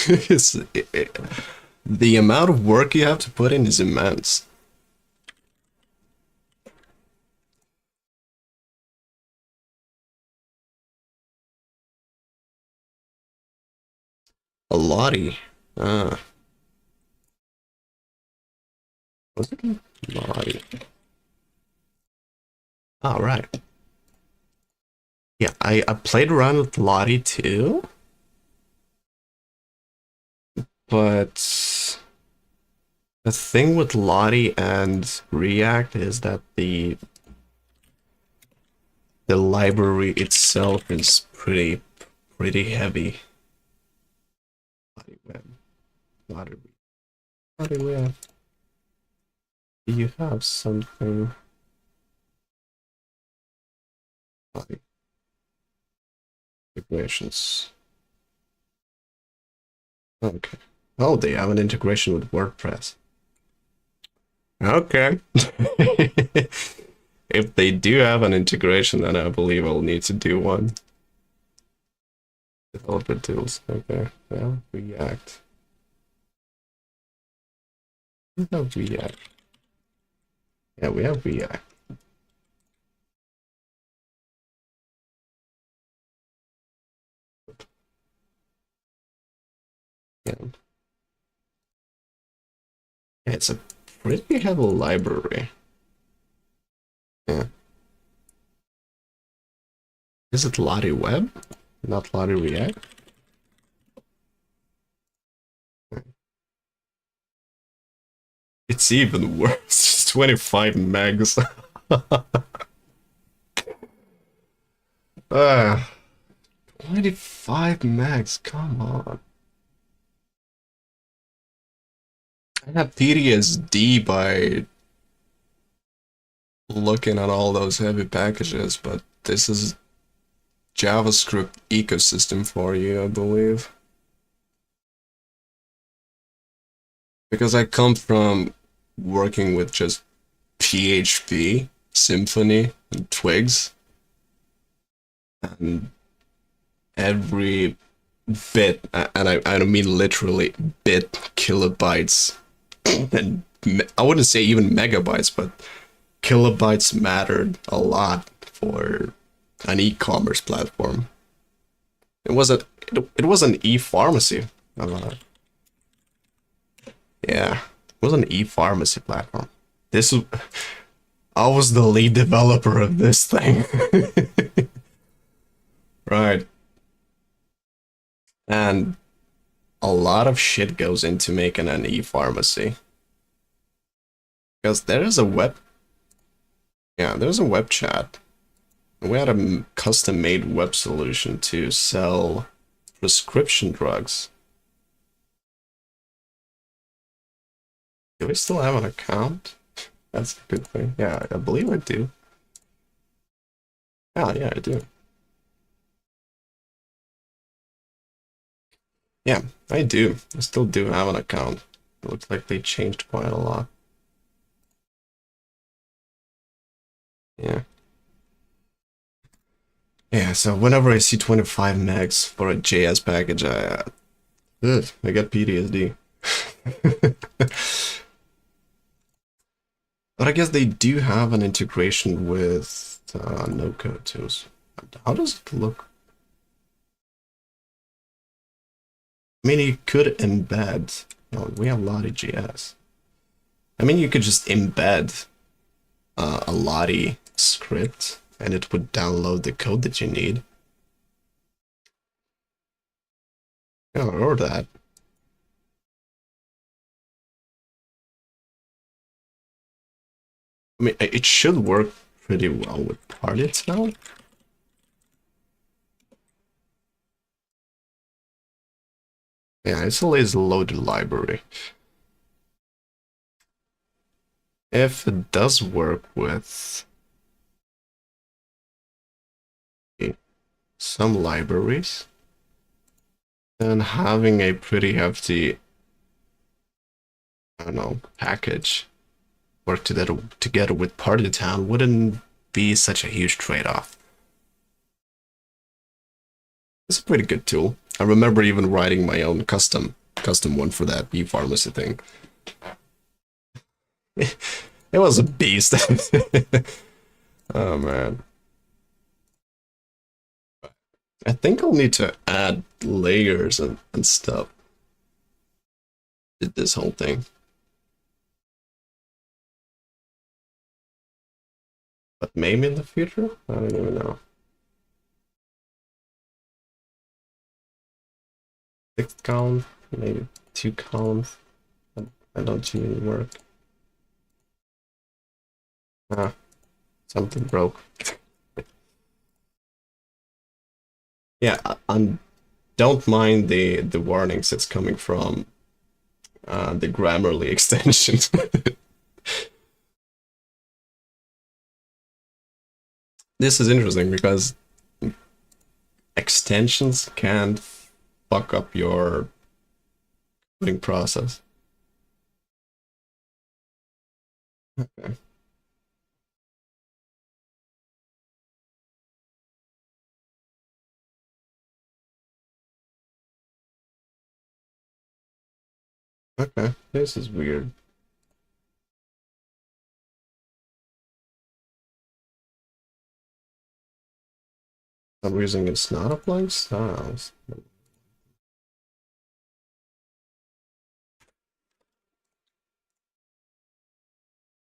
[SPEAKER 1] The amount of work you have to put in is immense. A Lottie. Ah. Was it Lottie? Oh, right. Yeah, I played around with Lottie too. But the thing with Lottie and React is that the library itself is pretty heavy. Lottie Web. Lottie Web. Do you have something? Lottie. Integrations. Okay. Oh, they have an integration with WordPress. Okay. If they do have an integration, then I believe I'll need to do one. Developer tools. Okay. Well, React. We have React. Yeah, we have React. Yeah. It's a pretty heavy library. Yeah. Is it Lottie Web? Not Lottie React? It's even worse. It's 25 megs. 25 megs, come on. I have PTSD by looking at all those heavy packages, but this is JavaScript ecosystem for you, I believe. Because I come from working with just PHP, Symfony, and Twigs, and every bit, and I don't mean literally bit, kilobytes, and I wouldn't say even megabytes, but kilobytes mattered a lot for an e-commerce platform. It wasn't. It was an e-pharmacy. Yeah, it was an e-pharmacy platform. This was, I was the lead developer of this thing. Right. And a lot of shit goes into making an e-pharmacy. Because there is a web, yeah, there's a web chat. We had a custom-made web solution to sell prescription drugs. Do we still have an account? That's a good thing. Yeah, I believe I do. Oh, yeah, I do. Yeah, I do. I still do have an account. It looks like they changed quite a lot. Yeah. Yeah, so whenever I see 25 megs for a JS package, I get PTSD. But I guess they do have an integration with no-code tools. How does it look? I mean, you could embed. Oh, we have Lottie.js. I mean, you could just embed a Lottie script and it would download the code that you need. Yeah, or that. I mean, it should work pretty well with Party.town. Yeah, it's always a loaded library. If it does work with some libraries, then having a pretty hefty, I don't know, package work together with Party.town wouldn't be such a huge trade-off. It's a pretty good tool. I remember even writing my own custom one for that e-pharmacy thing. It was a beast. Oh man. I think I'll need to add layers and stuff to this whole thing. But maybe in the future? I don't even know. 6 columns, maybe 2 columns. I don't see any work. Ah, something broke. Yeah, don't mind the warnings. It's coming from the Grammarly extension. This is interesting because extensions can fuck up your coding process. Okay. Okay, this is weird. For some reason it's not applying styles.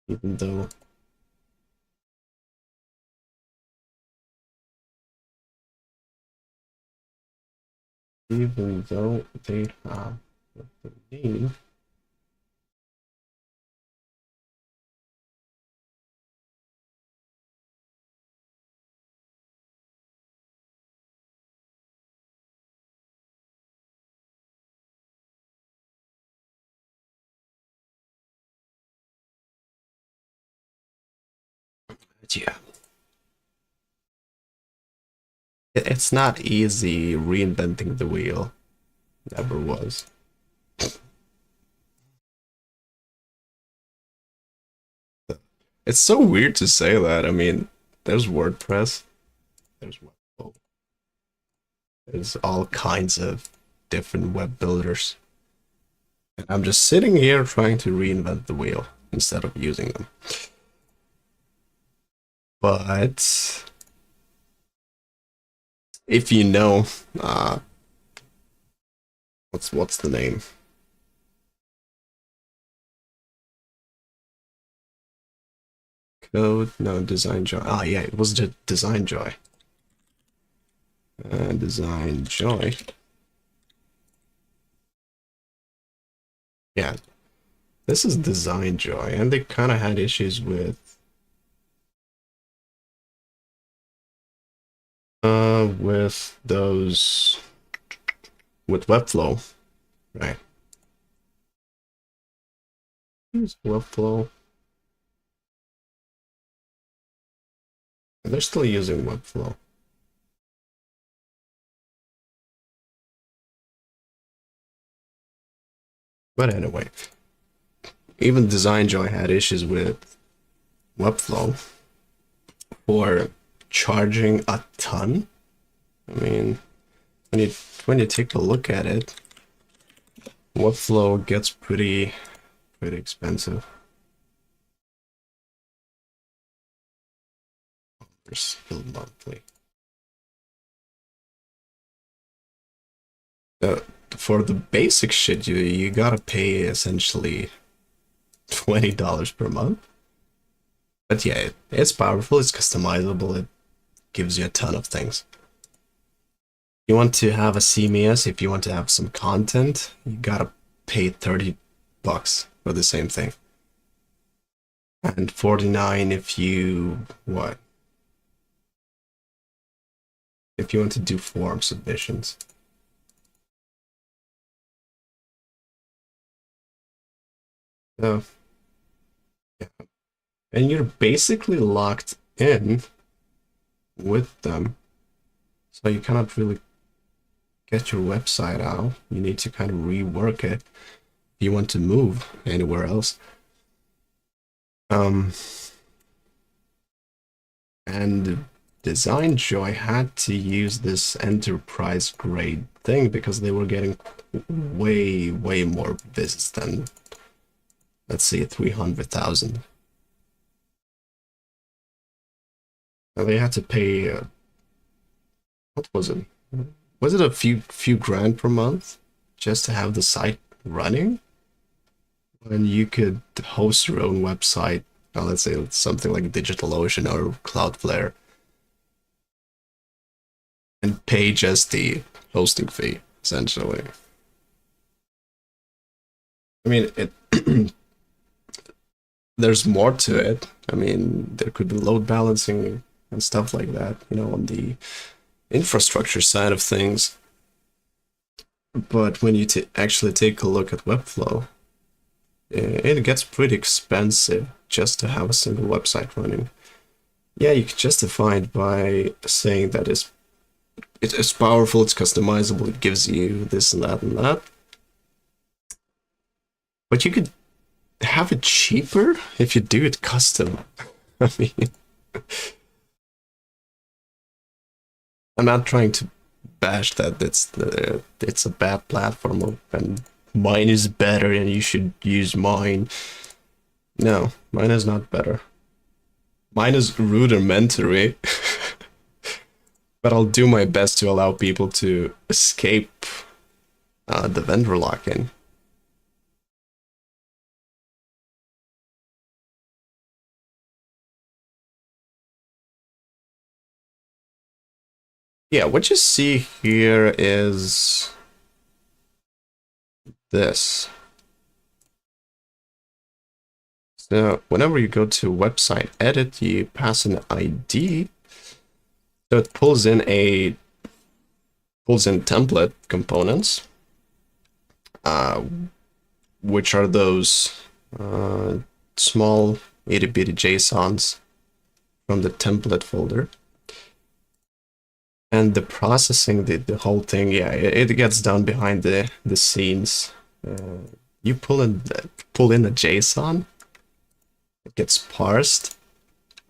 [SPEAKER 1] Even though they have what they need. But yeah. It's not easy reinventing the wheel. Never was. It's so weird to say that. I mean, there's WordPress, there's Webflow, there's all kinds of different web builders. I'm just sitting here trying to reinvent the wheel instead of using them. But if you know, what's the name? Code? No, Design Joy. Ah, yeah, it was just Design Joy. Design Joy. Yeah, this is Design Joy, and they kind of had issues with those with Webflow, right? Here's Webflow. They're still using Webflow. But anyway, even Design Joy had issues with Webflow for charging a ton. I mean, when you take a look at it, Webflow gets pretty expensive. Still monthly. For the basic shit, you gotta pay essentially $20 per month. But yeah, it's powerful, it's customizable, it gives you a ton of things. You want to have a CMS, if you want to have some content, you gotta pay $30 for the same thing. And 49 if you what? If you want to do form submissions. So yeah. And you're basically locked in with them. So you cannot really get your website out. You need to kind of rework it if you want to move anywhere else. And Design Joy had to use this enterprise grade thing because they were getting way more visits than, let's say, 300,000. And they had to pay what was it? Was it a few grand per month just to have the site running? When you could host your own website, let's say something like DigitalOcean or Cloudflare, and pay just the hosting fee, essentially. I mean, there's more to it. I mean, there could be load balancing and stuff like that, you know, on the infrastructure side of things. But when you actually take a look at Webflow, it gets pretty expensive just to have a single website running. Yeah, you can justify it by saying that it's powerful, it's customizable, it gives you this and that and that. But you could have it cheaper if you do it custom. I mean, I'm not trying to bash that it's a bad platform and mine is better and you should use mine. No, mine is not better. Mine is rudimentary. But I'll do my best to allow people to escape the vendor lock-in. Yeah, what you see here is this. So whenever you go to website edit, you pass an ID. So it pulls in template components, which are those small itty-bitty JSONs from the template folder. And the processing, the whole thing, yeah, it gets done behind the scenes. You pull in a JSON, it gets parsed,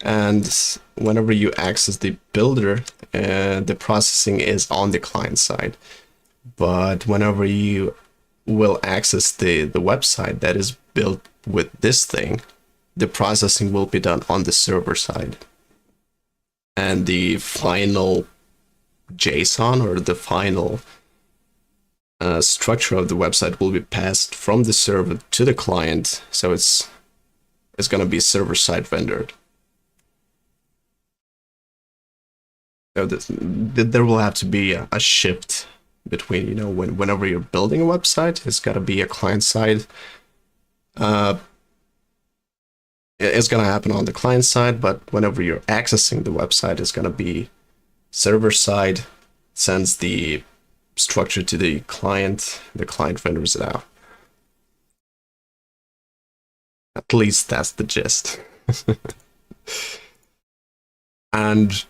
[SPEAKER 1] and whenever you access the builder, the processing is on the client side. But whenever you will access the website that is built with this thing, the processing will be done on the server side. And the final JSON, or the final structure of the website, will be passed from the server to the client. So it's going to be server side rendered. So there will have to be a shift between, you know, whenever you're building a website, it's got to be a client side. It's going to happen on the client side, but whenever you're accessing the website, it's going to be server side, sends the structure to the client renders it out. At least that's the gist. And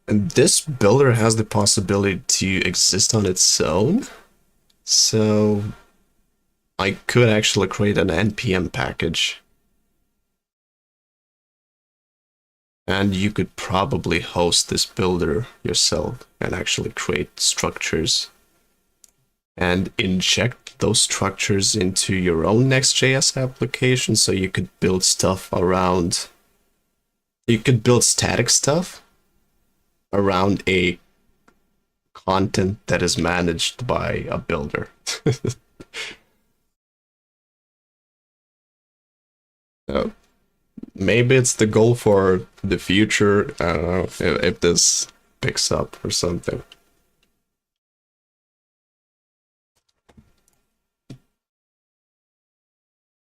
[SPEAKER 1] this builder has the possibility to exist on its own. So I could actually create an NPM package. And you could probably host this builder yourself and actually create structures and inject those structures into your own Next.js application. So you could build stuff around, you could build static stuff around a content that is managed by a builder. So maybe it's the goal for the future. I don't know if this picks up or something.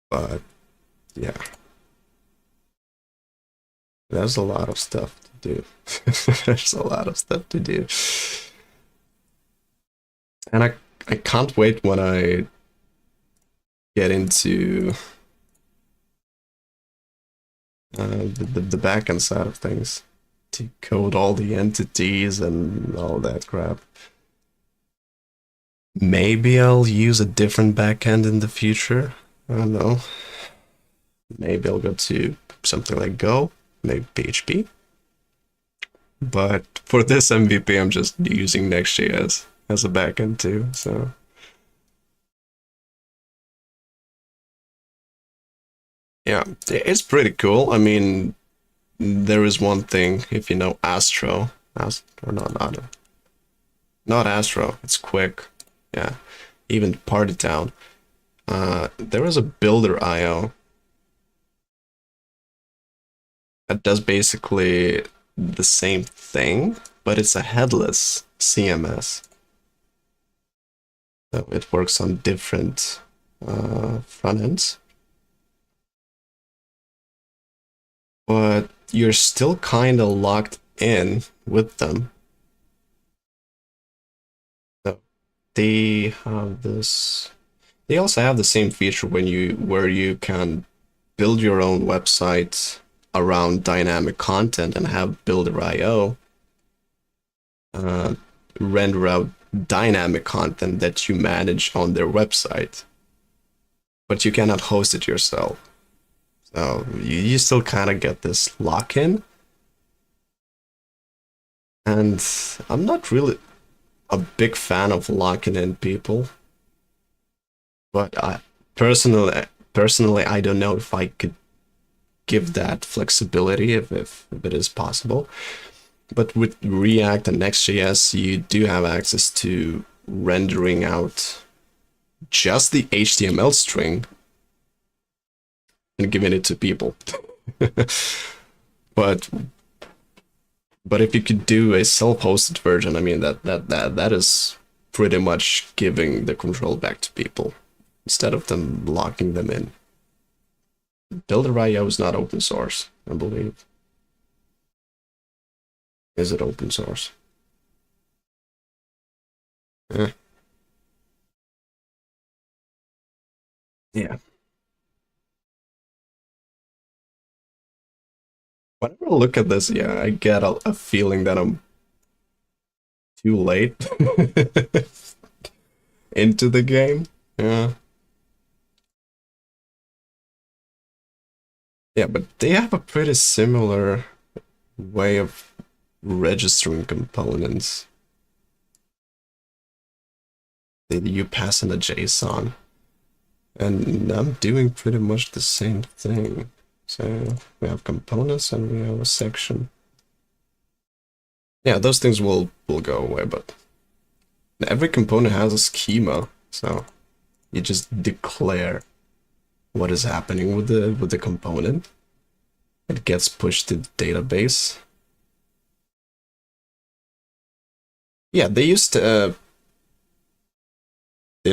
[SPEAKER 1] But yeah, there's a lot of stuff to do. There's a lot of stuff to do. And I can't wait when I get into the backend side of things, to code all the entities and all that crap. Maybe I'll use a different backend in the future. I don't know. Maybe I'll go to something like Go, maybe PHP. But for this MVP, I'm just using Next.js as a backend too, so. Yeah, it's pretty cool. I mean, there is one thing, if you know Astro, or not Astro, it's Quick. Yeah, even Party Town. There is a builder IO that does basically the same thing, but it's a headless CMS. So it works on different front ends. But you're still kind of locked in with them. So they have this. They also have the same feature where you can build your own website around dynamic content and have builder IO render out dynamic content that you manage on their website, but you cannot host it yourself. So you still kind of get this lock-in. And I'm not really a big fan of locking in people, but I personally I don't know if I could give that flexibility if it is possible. But with React and Next.js, you do have access to rendering out just the HTML string and giving it to people. But if you could do a self-hosted version, I mean that is pretty much giving the control back to people instead of them locking them in. Builder.io is not open source, I believe. Is it open source? Yeah. Yeah. Whenever I look at this, yeah, I get a feeling that I'm too late into the game. Yeah. Yeah, but they have a pretty similar way of registering components. You pass in a JSON, and I'm doing pretty much the same thing. So we have components and we have a section. Yeah, those things will go away, but every component has a schema, so you just declare what is happening with the component. It gets pushed to the database. Yeah, they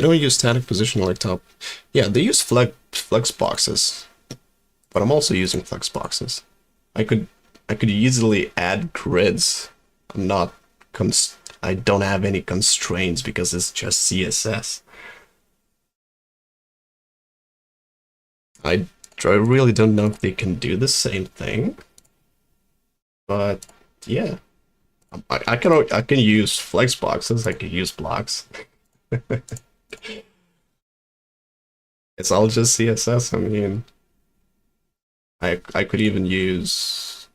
[SPEAKER 1] don't use static position like top. Yeah, they use flex boxes, but I'm also using flex boxes. I could easily add grids. I'm not I don't have any constraints because it's just CSS. I really don't know if they can do the same thing, but yeah, I can use flex boxes. I can use blocks. It's all just CSS. I mean, I could even use.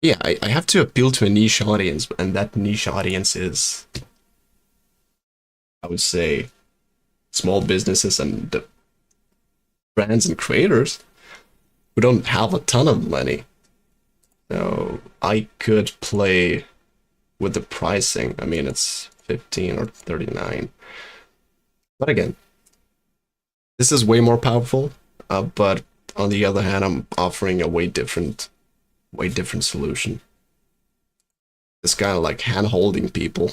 [SPEAKER 1] Yeah, I have to appeal to a niche audience, and that niche audience is, I would say, small businesses and the brands and creators who don't have a ton of money. So I could play with the pricing. I mean, it's 15 or 39. But again, this is way more powerful. But on the other hand, I'm offering a way different solution. It's kind of like hand holding people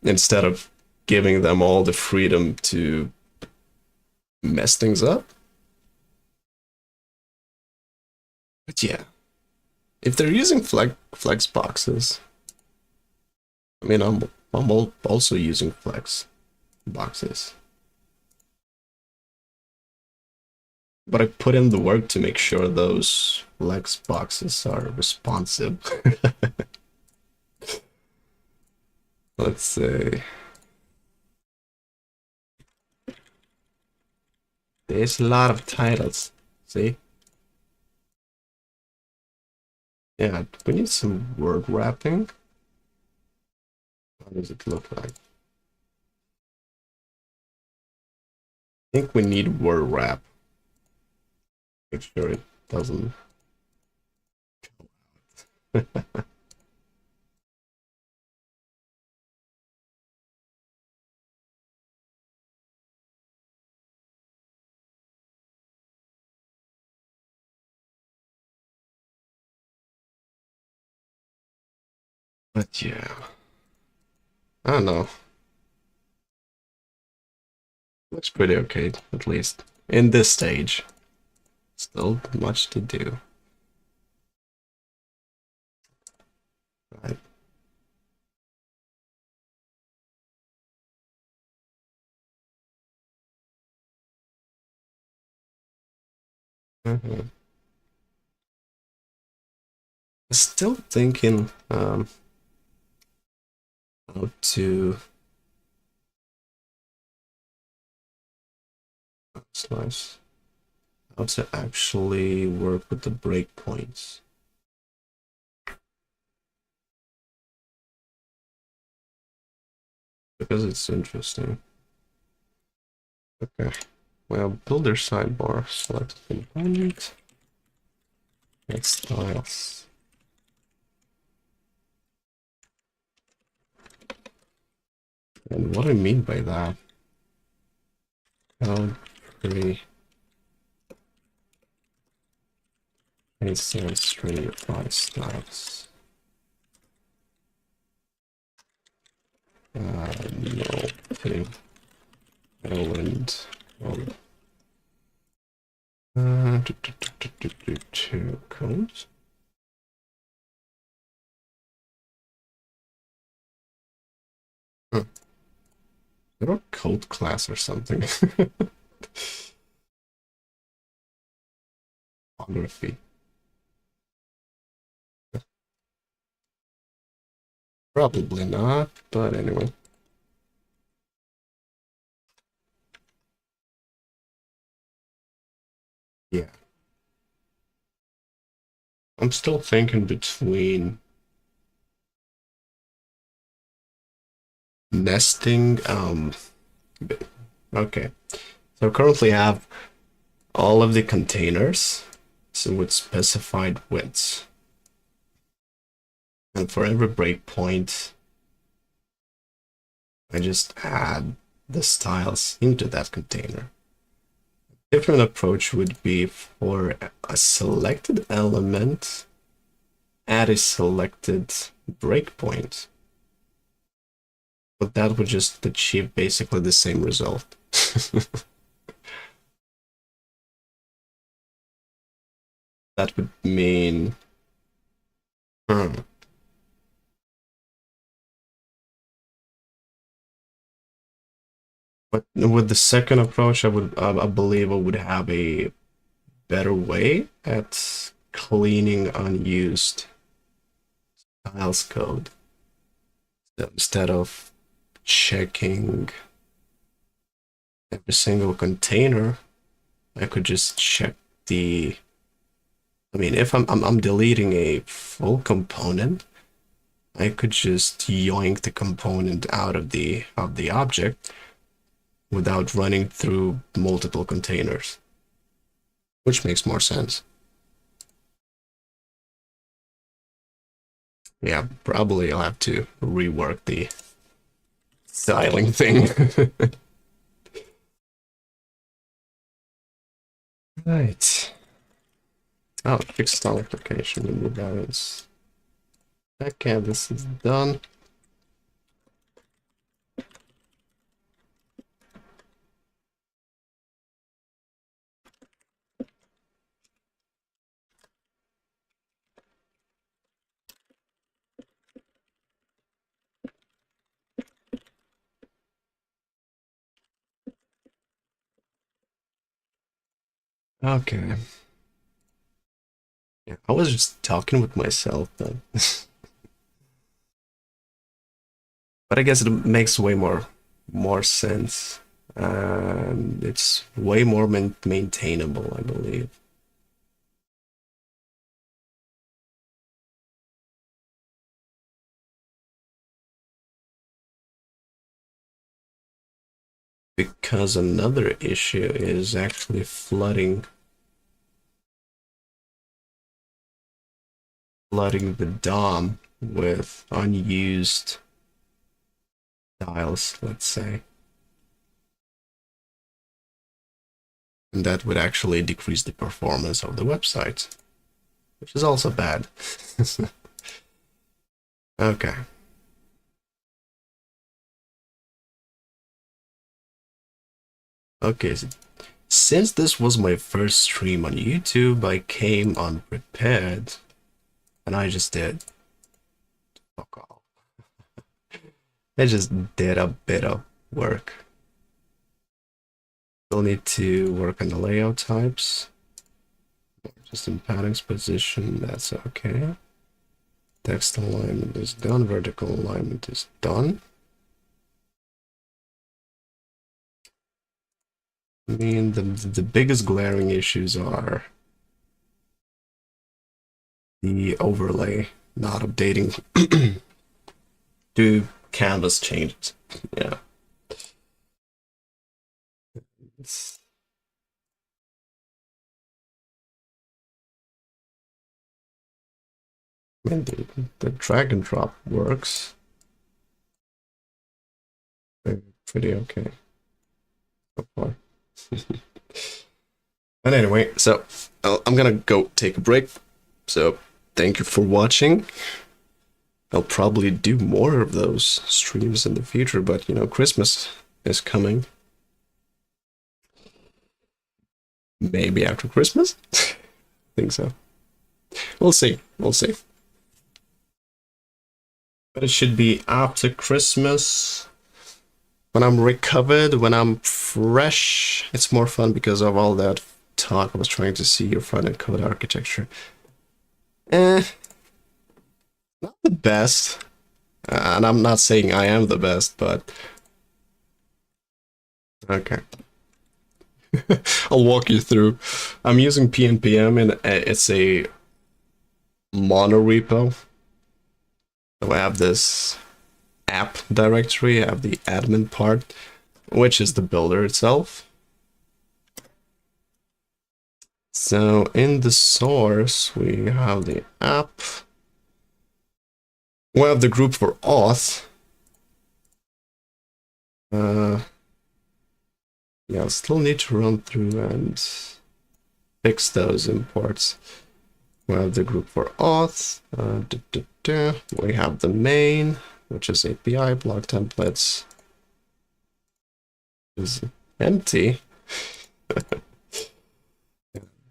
[SPEAKER 1] instead of giving them all the freedom to mess things up. But yeah, if they're using flex boxes, I mean, I'm also using flex boxes, but I put in the work to make sure those flex boxes are responsive. Let's say there's a lot of titles. See? Yeah, we need some word wrapping. How does it look like? I think we need word wrap. Make sure it doesn't. But yeah, I don't know. Looks pretty okay, at least in this stage. Still much to do. Right. Mhm. Still thinking how to. That's nice. How to actually work with the breakpoints. Because it's interesting. Okay. Well, builder sidebar, select component, add styles. And what I mean by that, how pretty instance string apply styles. No, kidding. Island. Two codes. Huh. Is there a code class or something? Photography. Probably not, but anyway. I'm still thinking between nesting. Okay. So currently I have all of the containers, so with specified widths. And for every breakpoint, I just add the styles into that container. Different approach would be for a selected element, add a selected breakpoint. But that would just achieve basically the same result. That would mean... But with the second approach, I believe I would have a better way at cleaning unused styles code. So instead of checking every single container, I could just check the... I mean, if I'm deleting a full component, I could just yoink the component out of the object without running through multiple containers, which makes more sense. Yeah, probably I'll have to rework the styling thing. Right. Oh, fixed style application, remove balance. Okay, this is done. Okay. Yeah, I was just talking with myself then. But I guess it makes way more sense. And it's way more maintainable, I believe. Because another issue is actually flooding the DOM with unused styles, let's say. And that would actually decrease the performance of the website, which is also bad. Okay. Okay, so since this was my first stream on YouTube, I came unprepared, and I just did. Fuck off. I just did a bit of work. Still need to work on the layout types. Just in padding's position, that's okay. Text alignment is done, vertical alignment is done. I mean, the biggest glaring issues are the overlay not updating to canvas changes. Yeah. I mean, the drag and drop works. Pretty okay so far. But anyway, so I'm gonna go take a break. So thank you for watching. I'll probably do more of those streams in the future, but you know, Christmas is coming. Maybe after Christmas? I think so. We'll see. We'll see. But it should be after Christmas. When I'm recovered, when I'm fresh, it's more fun because of all that talk. I was trying to see your front-end code architecture. Not the best. And I'm not saying I am the best, but... Okay. I'll walk you through. I'm using PNPM, and it's a monorepo. So I have this app directory, I have the admin part, which is the builder itself. So in the source, we have the app. We have the group for auth. Yeah, I'll still need to run through and fix those imports. We have the group for auth. We have the main, which is API, blog templates. Is empty.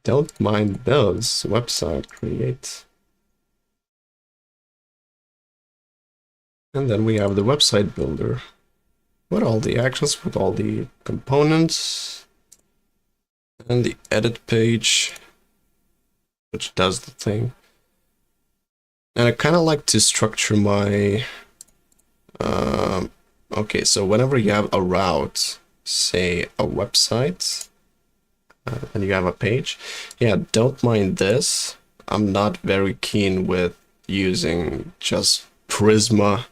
[SPEAKER 1] Don't mind those. Website create. And then we have the website builder with all the actions, with all the components, and the edit page, which does the thing. And I kind of like to structure my okay, so whenever you have a route, say a website, and you have a page, yeah, don't mind this. I'm not very keen with using just Prisma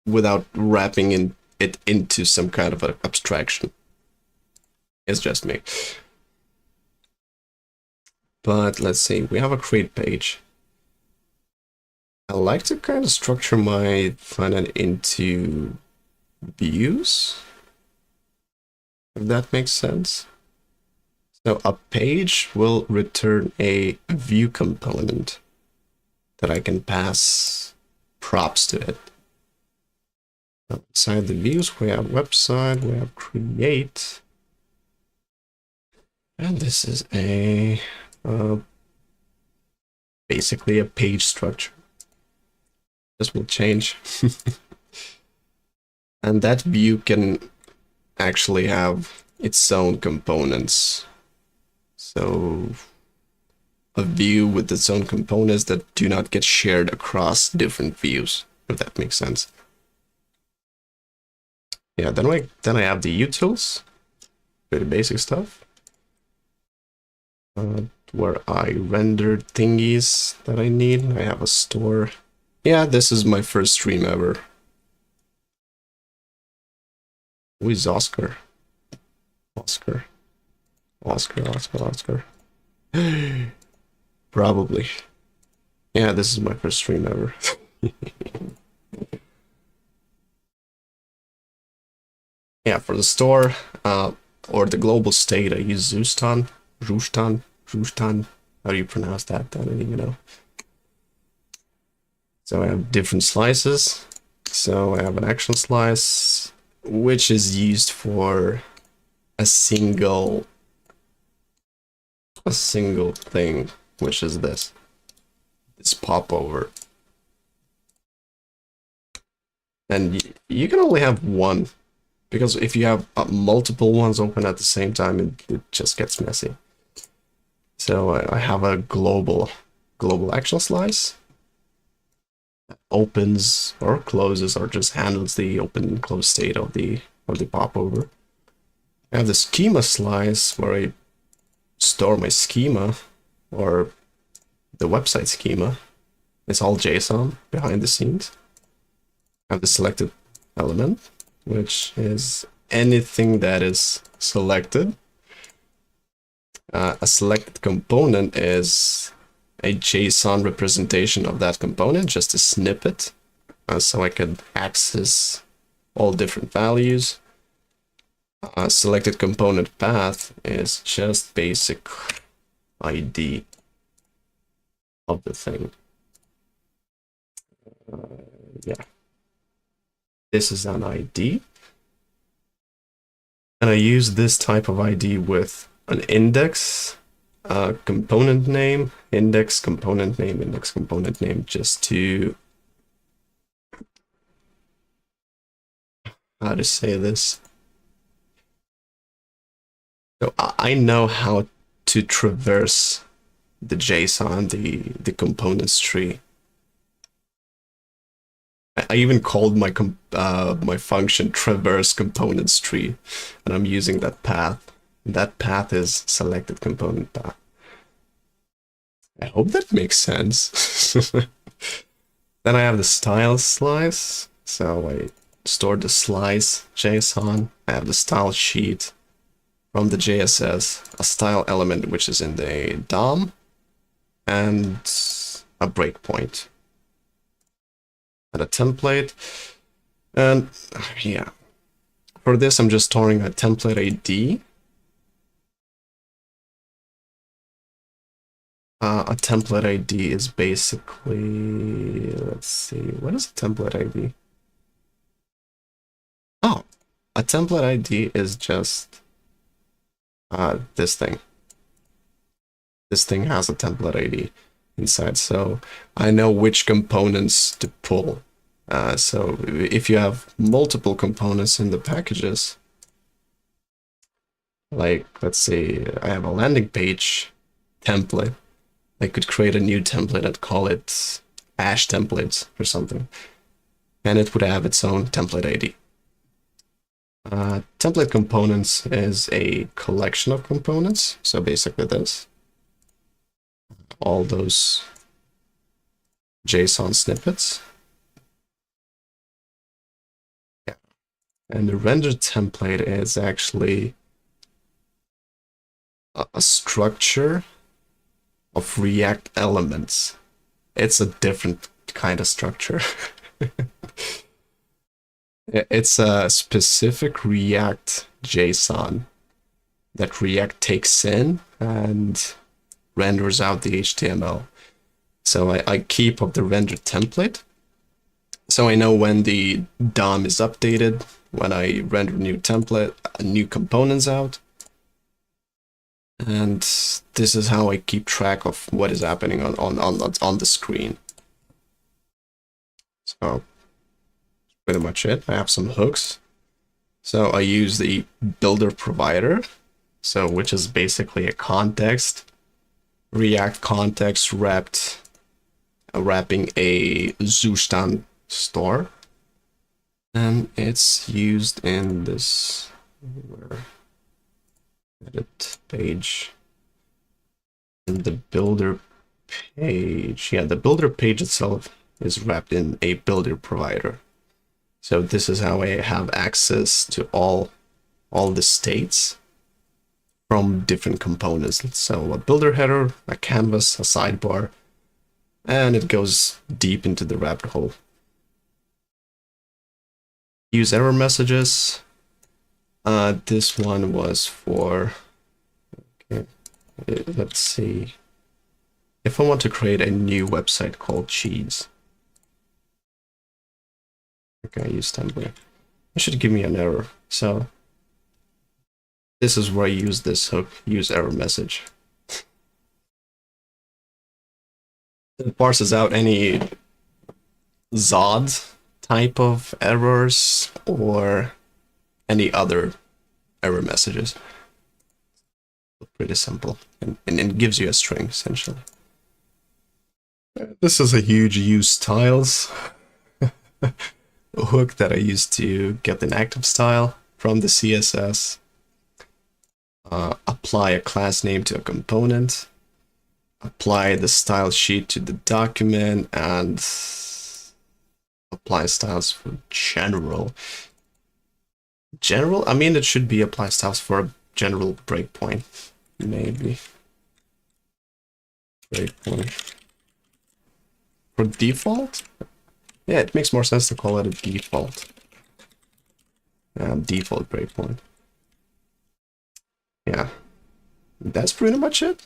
[SPEAKER 1] without wrapping it into some kind of an abstraction. It's just me. But let's see, we have a create page. I like to kind of structure my front end into views, if that makes sense. So a page will return a view component that I can pass props to it. Inside the views, we have website, we have create, and this is a basically a page structure. This will change. And that view can actually have its own components. So a view with its own components that do not get shared across different views, if that makes sense. Yeah, then I have the utils, pretty basic stuff, where I render thingies that I need. I have a store. Yeah, this is my first stream ever. Who is Oscar? Oscar. Probably. Yeah, this is my first stream ever. Yeah, for the store, or the global state, I use Rustan. How do you pronounce that? I don't even know. So I have different slices. So I have an action slice, which is used for a single thing, which is this popover. And you can only have one, because if you have multiple ones open at the same time, it just gets messy. So I have a global action slice that opens or closes or just handles the open and close state of the popover. I have the schema slice where I store my schema or the website schema. It's all JSON behind the scenes. I have the selected element, which is anything that is selected. A selected component is a JSON representation of that component, just a snippet, so I could access all different values. Selected component path is just basic ID of the thing. Yeah, this is an ID, and I use this type of ID with an index, component name, index, component name, just to, how to say this? So I know how to traverse the JSON, the components tree. I even called my my function traverse components tree, and I'm using that path. That path is selected component path. I hope that makes sense. Then I have the style slice. So I stored the slice JSON. I have the style sheet from the JSS, a style element which is in the DOM, and a breakpoint. And a template. And yeah, for this I'm just storing a template ID. A template ID is basically, let's see, what is a template ID? Oh, a template ID is just this thing. This thing has a template ID inside, so I know which components to pull. So if you have multiple components in the packages, like let's say I have a landing page template, I could create a new template and call it Ash templates or something, and it would have its own template ID. Template components is a collection of components, so basically this. All those JSON snippets. Yeah. And the render template is actually a structure of React elements. It's a different kind of structure. It's a specific React JSON that React takes in and renders out the HTML. So I keep up the render template. So I know when the DOM is updated, when I render new template, new components out. And this is how I keep track of what is happening on the screen. So pretty much it. I have some hooks. So I use the builder provider, so which is basically a context, React context wrapping a Zustand store. And it's used in this edit page. In the builder page, yeah, the builder page itself is wrapped in a builder provider. So this is how I have access to all the states from different components. So a builder header, a canvas, a sidebar, and it goes deep into the rabbit hole. Use error messages. This one was for, okay, let's see. If I want to create a new website called Cheese. Okay, use template. It should give me an error. So this is where I use this hook, use error message. It parses out any ZOD type of errors or any other error messages. Pretty simple, and it gives you a string essentially. This is a huge use styles hook that I used to get an active style from the CSS. Apply a class name to a component, apply the style sheet to the document, and apply styles for general. I mean, it should be apply styles for a general breakpoint, maybe. Breakpoint. For default? Yeah, it makes more sense to call it a default. Default breakpoint. Yeah, that's pretty much it.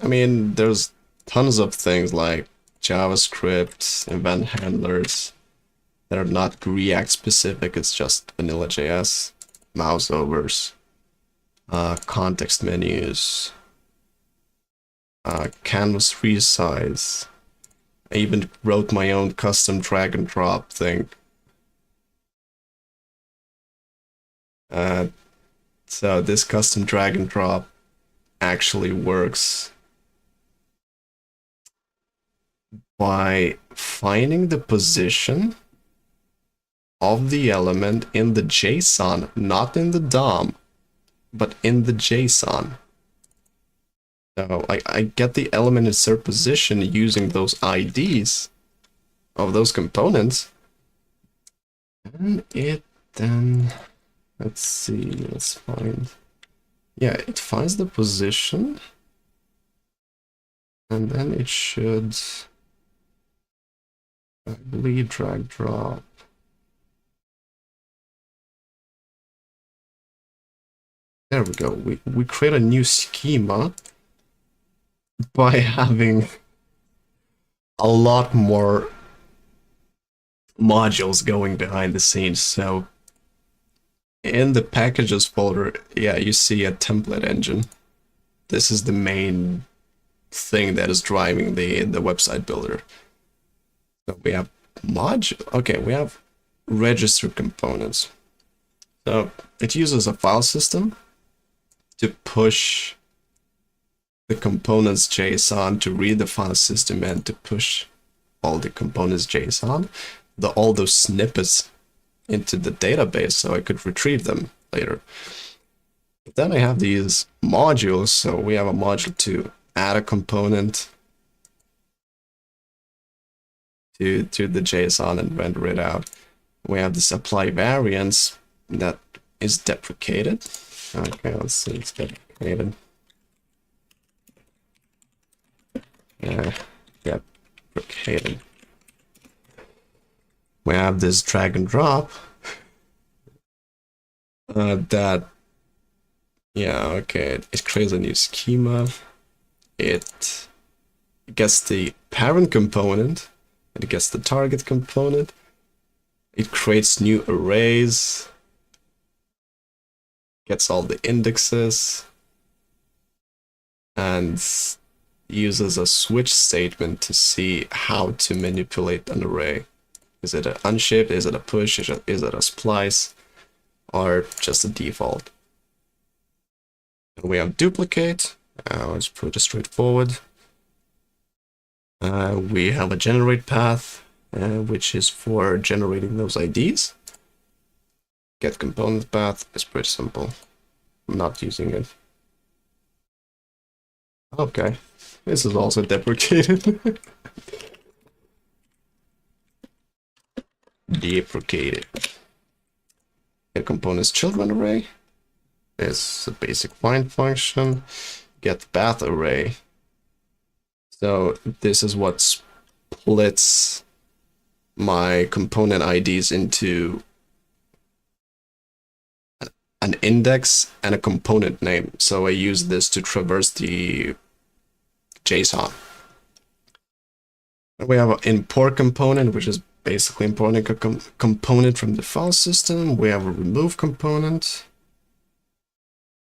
[SPEAKER 1] I mean, there's tons of things like JavaScript, event handlers that are not React specific, it's just vanilla JS, mouse overs, context menus, canvas resize. I even wrote my own custom drag and drop thing. So this custom drag and drop actually works by finding the position of the element in the JSON, not in the DOM, but in the JSON. So I get the element insert position using those IDs of those components. And it then, let's see, let's find, yeah, it finds the position. And then it should, I believe, drag drop. There we go. We create a new schema by having a lot more modules going behind the scenes. So in the packages folder, yeah, you see a template engine. This is the main thing that is driving the website builder. So we have module. Okay, we have register components. So it uses a file system to push the components JSON to read the file system and to push all the components JSON, all those snippets into the database so I could retrieve them later. But then I have these modules. So we have a module to add a component to the JSON and render it out. We have this apply variance that is deprecated. Okay, let's see, it's deprecated. Deprecated. We have this drag and drop that, yeah, okay, it creates a new schema. It gets the parent component, it gets the target component, it creates new arrays, gets all the indexes, and uses a switch statement to see how to manipulate an array. Is it an unshift? Is it a push? Is it a splice? Or just a default? And we have duplicate. Let's put it straightforward. We have a generate path, which is for generating those IDs. Get component path is pretty simple. I'm not using it. Okay, this is also deprecated. Deprecated. Get components children array is a basic find function. Get path array. So this is what splits my component IDs into an index and a component name. So I use this to traverse the JSON. And we have an import component, which is basically importing a component from the file system. We have a remove component.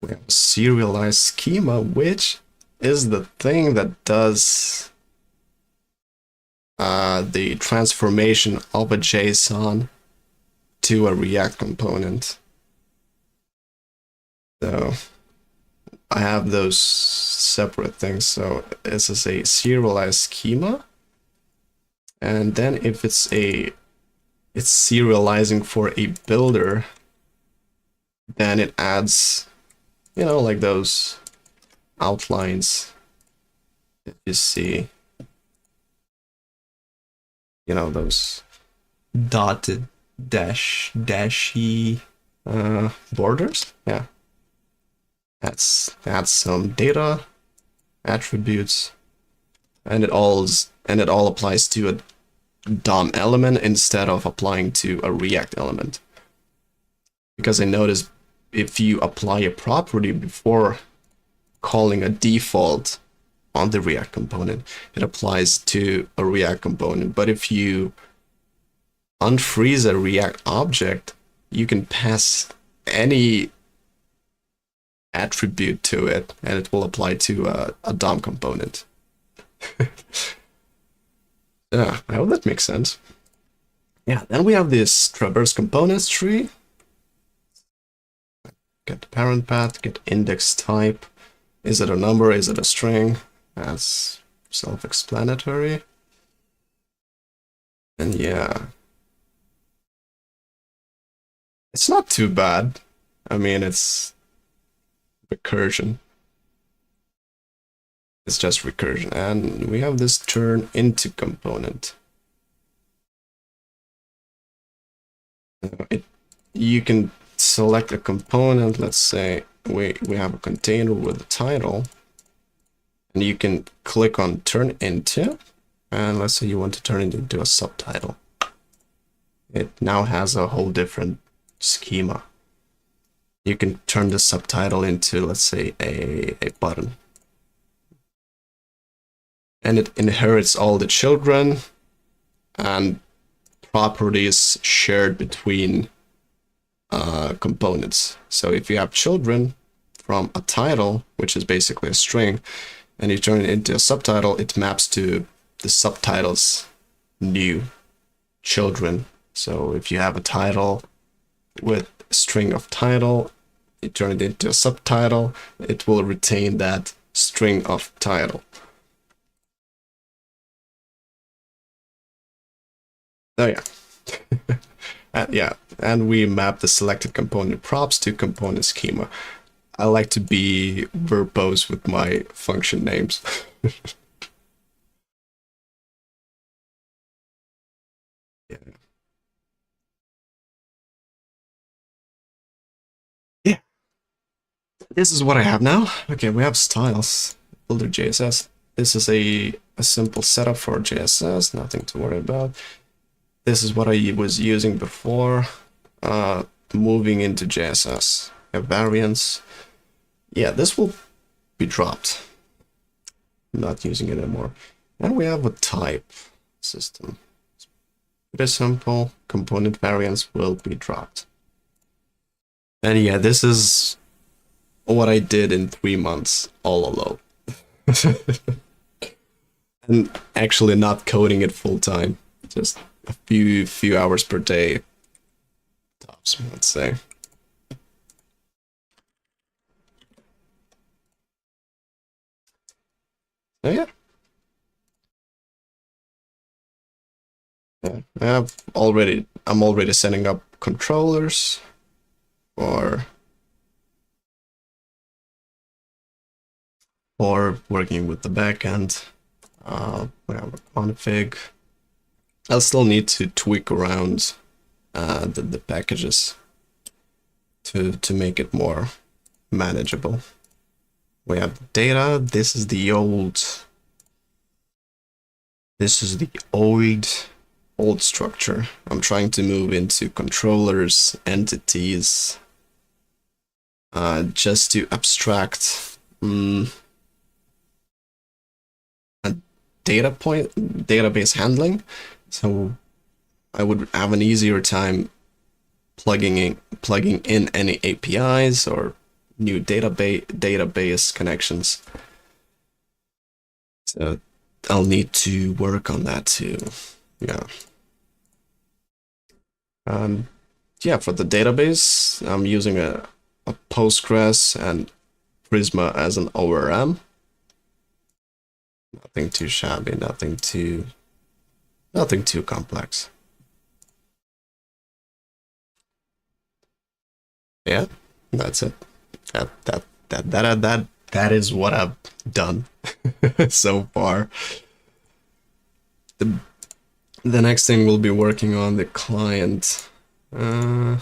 [SPEAKER 1] We have a serialized schema, which is the thing that does the transformation of a JSON to a React component. So I have those separate things. So this is a serialized schema. And then if it's serializing for a builder, then it adds, you know, like those outlines that you see, you know, those dotted dashy borders. Yeah. Adds some data attributes, and it all applies to a DOM element instead of applying to a React element. Because I noticed if you apply a property before calling a default on the React component, it applies to a React component. But if you unfreeze a React object, you can pass any attribute to it and it will apply to a DOM component. Yeah, I hope that makes sense. Yeah, then we have this traverse components tree. Get the parent path, get index type. Is it a number? Is it a string? That's self-explanatory. And yeah, it's not too bad. I mean, it's recursion. It's just recursion, and we have this turn into component. You can select a component. Let's say we have a container with a title, and you can click on turn into, and let's say you want to turn it into a subtitle. It now has a whole different schema. You can turn the subtitle into, let's say, a button. And it inherits all the children and properties shared between components. So if you have children from a title, which is basically a string, and you turn it into a subtitle, it maps to the subtitle's new children. So if you have a title with a string of title, you turn it into a subtitle, it will retain that string of title. Oh yeah. Yeah, and we map the selected component props to component schema. I like to be verbose with my function names. Yeah. Yeah. This is what I have now. Okay, we have styles, builder JSS. This is a simple setup for JSS, nothing to worry about. This is what I was using before. Moving into JSS, a variance. Yeah, this will be dropped. I'm not using it anymore. And we have a type system. It is simple. Component variance will be dropped. And yeah, this is what I did in 3 months all alone. And actually not coding it full time, just a few hours per day tops, let's say. So yeah. Yeah, I'm already setting up controllers for working with the backend. We have a config. I'll still need to tweak around the packages to make it more manageable. We have data. This is the old structure. I'm trying to move into controllers, entities, just to abstract a database handling. So I would have an easier time plugging in any APIs or new database connections. So I'll need to work on that too. Yeah. Yeah, for the database, I'm using a Postgres and Prisma as an ORM. Nothing too shabby, nothing too complex. Yeah, that's it. That is what I've done so far. The next thing we'll be working on the client. Yeah,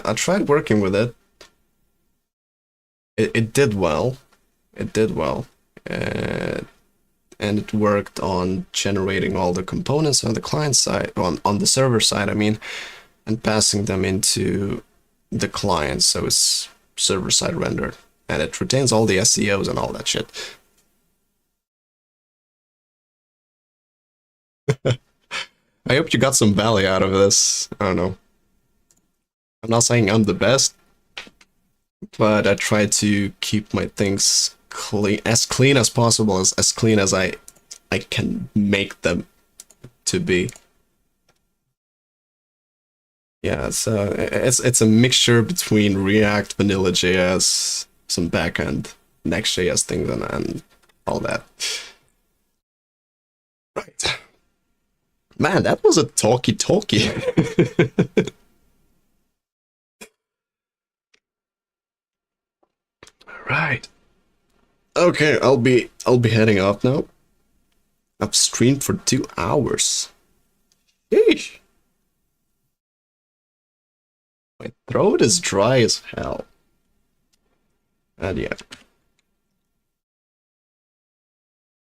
[SPEAKER 1] I tried working with it. It did well. It did well. And it worked on generating all the components on the client side, on the server side, I mean, and passing them into the client, so it's server side rendered, and it retains all the SEOs and all that shit. I hope you got some value out of this. I don't know. I'm not saying I'm the best, but I try to keep my things clean as possible, as clean as I can make them to be. Yeah, so it's a mixture between React, Vanilla.js, some backend, Next.js things, and all that. Right. Man, that was a talky. Right. Okay, I'll be heading off now. I've streamed for 2 hours. Sheesh. My throat is dry as hell. And yeah.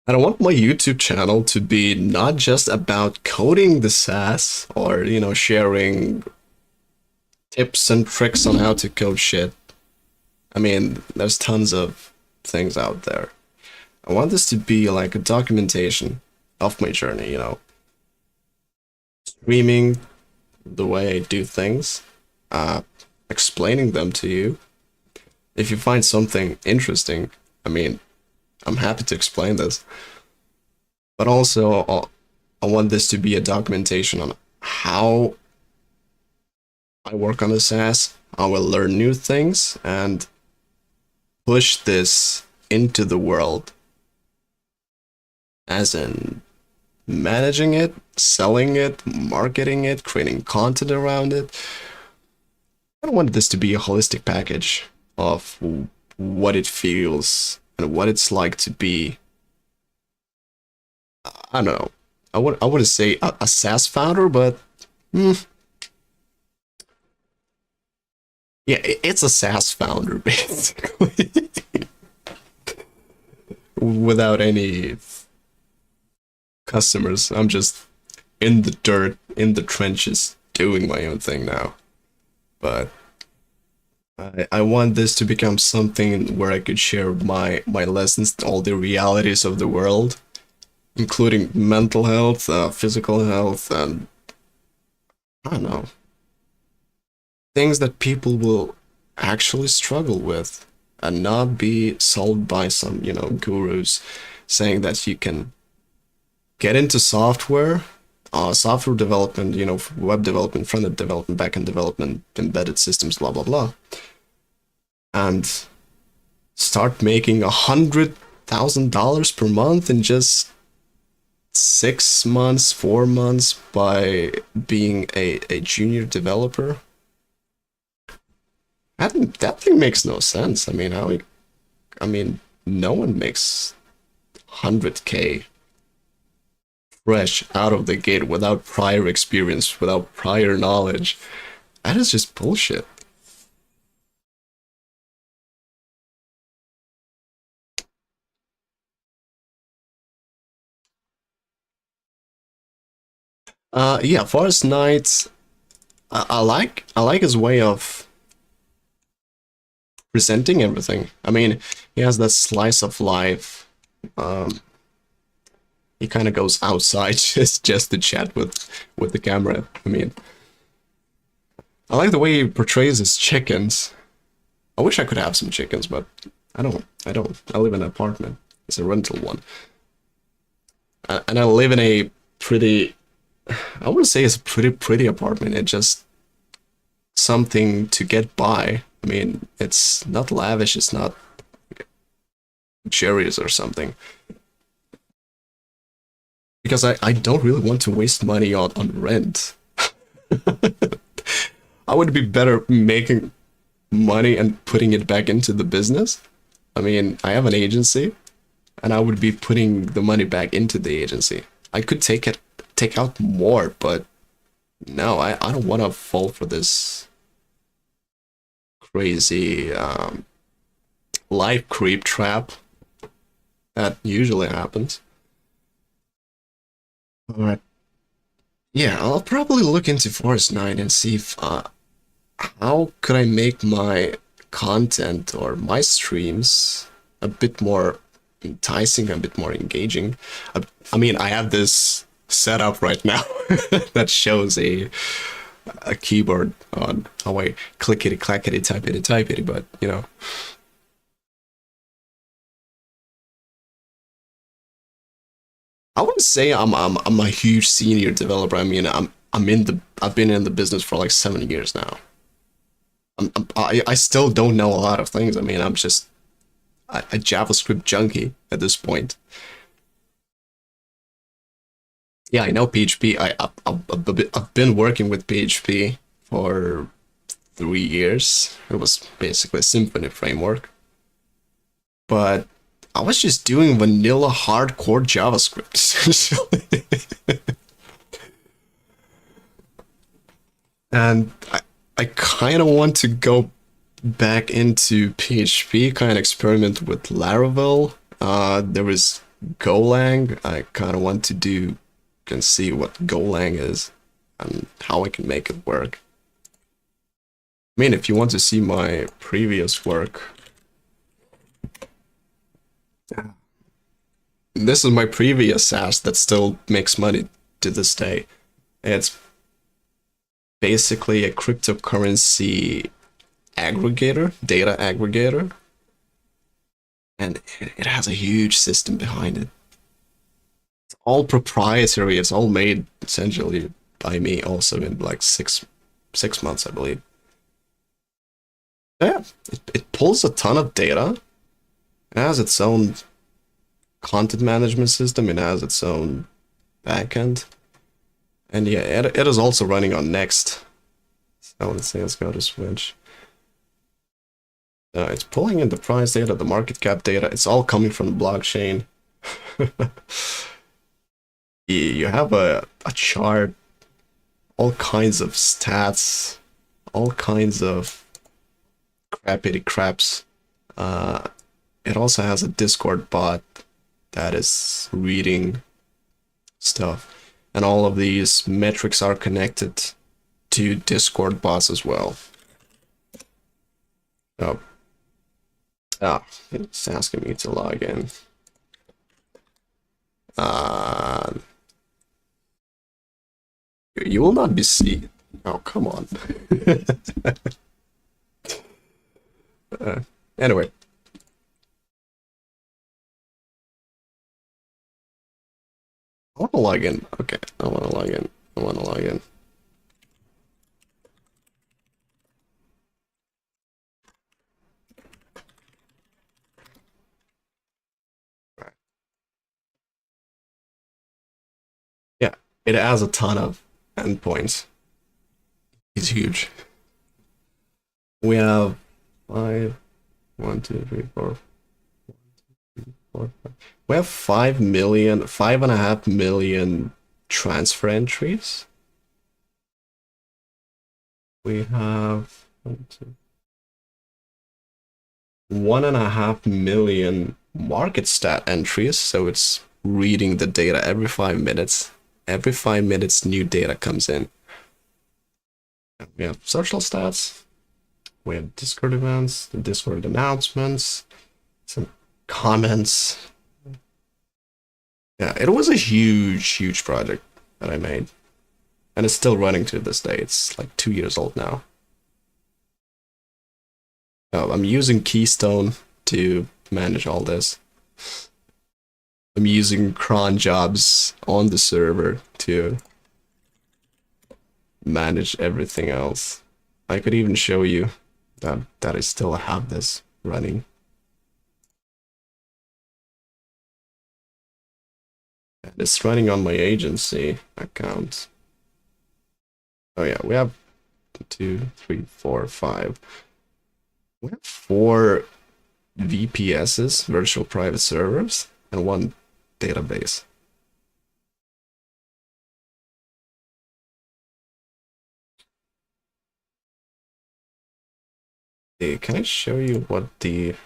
[SPEAKER 1] And I want my YouTube channel to be not just about coding the SaaS or, sharing tips and tricks on how to code shit. I mean, there's tons of things out there. I want this to be like a documentation of my journey, streaming the way I do things, uh, explaining them to you. If you find something interesting, I mean, I'm happy to explain this. But also, I want this to be a documentation on how I work on the SaaS, how I learn new things, and push this into the world. As in managing it, selling it, marketing it, creating content around it. I want this to be a holistic package of what it feels and what it's like to be, I don't know. I would say a SaaS founder, but yeah, it's a SaaS founder basically, without any customers. I'm just in the dirt, in the trenches, doing my own thing now. But I want this to become something where I could share my lessons, all the realities of the world, including mental health, physical health, and I don't know, things that people will actually struggle with and not be solved by some, gurus saying that you can get into software development, web development, front-end development, back-end development, embedded systems, blah, blah, blah, and start making $100,000 per month in just 6 months, 4 months by being a junior developer. That thing makes no sense. I mean, no one makes 100K fresh out of the gate without prior experience, without prior knowledge. That is just bullshit. Yeah, Forest Knight, I like his way of presenting everything. I mean, he has that slice of life. He kind of goes outside just to chat with the camera. I mean, I like the way he portrays his chickens. I wish I could have some chickens, but I don't. I live in an apartment. It's a rental one. And I live in a pretty, I wouldn't say it's a pretty apartment. It's just something to get by. I mean, it's not lavish. It's not luxurious or something. Because I don't really want to waste money on rent. I would be better making money and putting it back into the business. I mean, I have an agency, and I would be putting the money back into the agency. I could take out more, but no, I don't want to fall for this crazy life creep trap that usually happens. Alright. Yeah, I'll probably look into Forest Knight and see if how could I make my content or my streams a bit more enticing, a bit more engaging. I mean, I have this setup right now that shows a keyboard on how I clickety clackety typety typety, but I wouldn't say I'm a huge senior developer. I mean, I've been in the business for like 7 years now. I still don't know a lot of things. I mean, I'm just a JavaScript junkie at this point. Yeah, I know PHP. I've been working with PHP for 3 years. It was basically a Symfony framework, but I was just doing vanilla hardcore JavaScript, essentially. And I kind of want to go back into PHP, kind of experiment with Laravel. There is Golang. I kind of want to can see what Golang is and how I can make it work. I mean, if you want to see my previous work, this is my previous SaaS that still makes money to this day. It's basically a cryptocurrency aggregator, data aggregator, and it has a huge system behind it. It's all proprietary. It's all made essentially by me, also in like six months, I believe. Yeah, it pulls a ton of data. It has its own content management system. It has its own backend. And yeah, it is also running on Next. So let's go to Switch. It's pulling in the price data, the market cap data. It's all coming from the blockchain. You have a chart, all kinds of stats, all kinds of crappity craps. It also has a Discord bot that is reading stuff. And all of these metrics are connected to Discord bots as well. Oh, it's asking me to log in. You will not be seen. Oh, come on. Anyway. I want to log in. Okay, I want to log in. I want to log in. Right. Yeah, it has a ton of endpoints. It's huge. We have 5, 1, 2, 3, 4, 4, 5. We have 5.5 million transfer entries. We have 1.5 million market stat entries, so it's reading the data every 5 minutes. Every 5 minutes, new data comes in. We have social stats. We have Discord events, the Discord announcements, some comments. Yeah, it was a huge project that I made. And it's still running to this day. It's like 2 years old now. I'm using Keystone to manage all this. I'm using cron jobs on the server to manage everything else. I could even show you that I still have this running. And it's running on my agency account. Oh yeah, we have 2, 3, 4, 5. We have 4 VPSs, virtual private servers, and 1 database. Hey, can I show you what it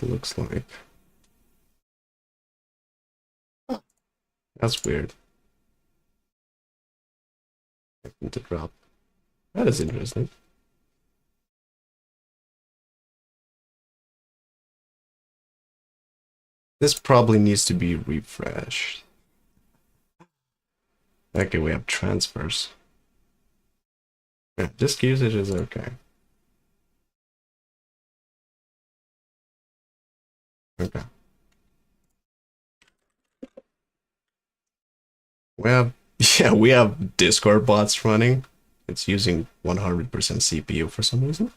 [SPEAKER 1] looks like? Huh, that's weird. I need to drop. That is interesting. This probably needs to be refreshed. Okay, we have transfers. Yeah, disk usage is okay. Okay. We have Discord bots running. It's using 100% CPU for some reason.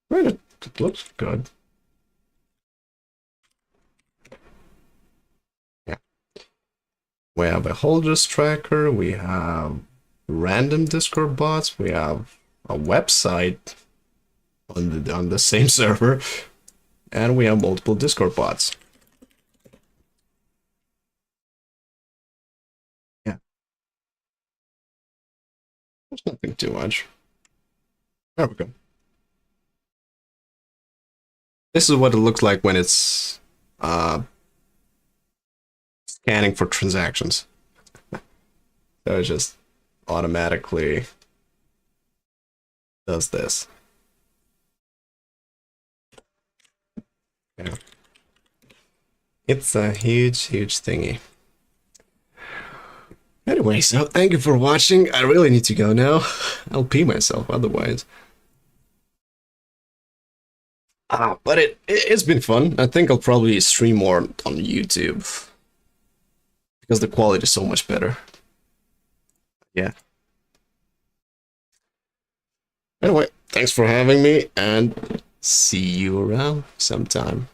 [SPEAKER 1] Right, it looks good. Yeah. We have a holders tracker. We have random Discord bots. We have a website on the same server, and we have multiple Discord bots. Yeah, there's nothing too much. There we go. This is what it looks like when it's scanning for transactions. So it just automatically does this. Yeah. It's a huge, huge thingy. Anyway, so thank you for watching. I really need to go now. I'll pee myself otherwise. But it's been fun. I think I'll probably stream more on YouTube because the quality is so much better. Yeah. Anyway, thanks for having me, and see you around sometime.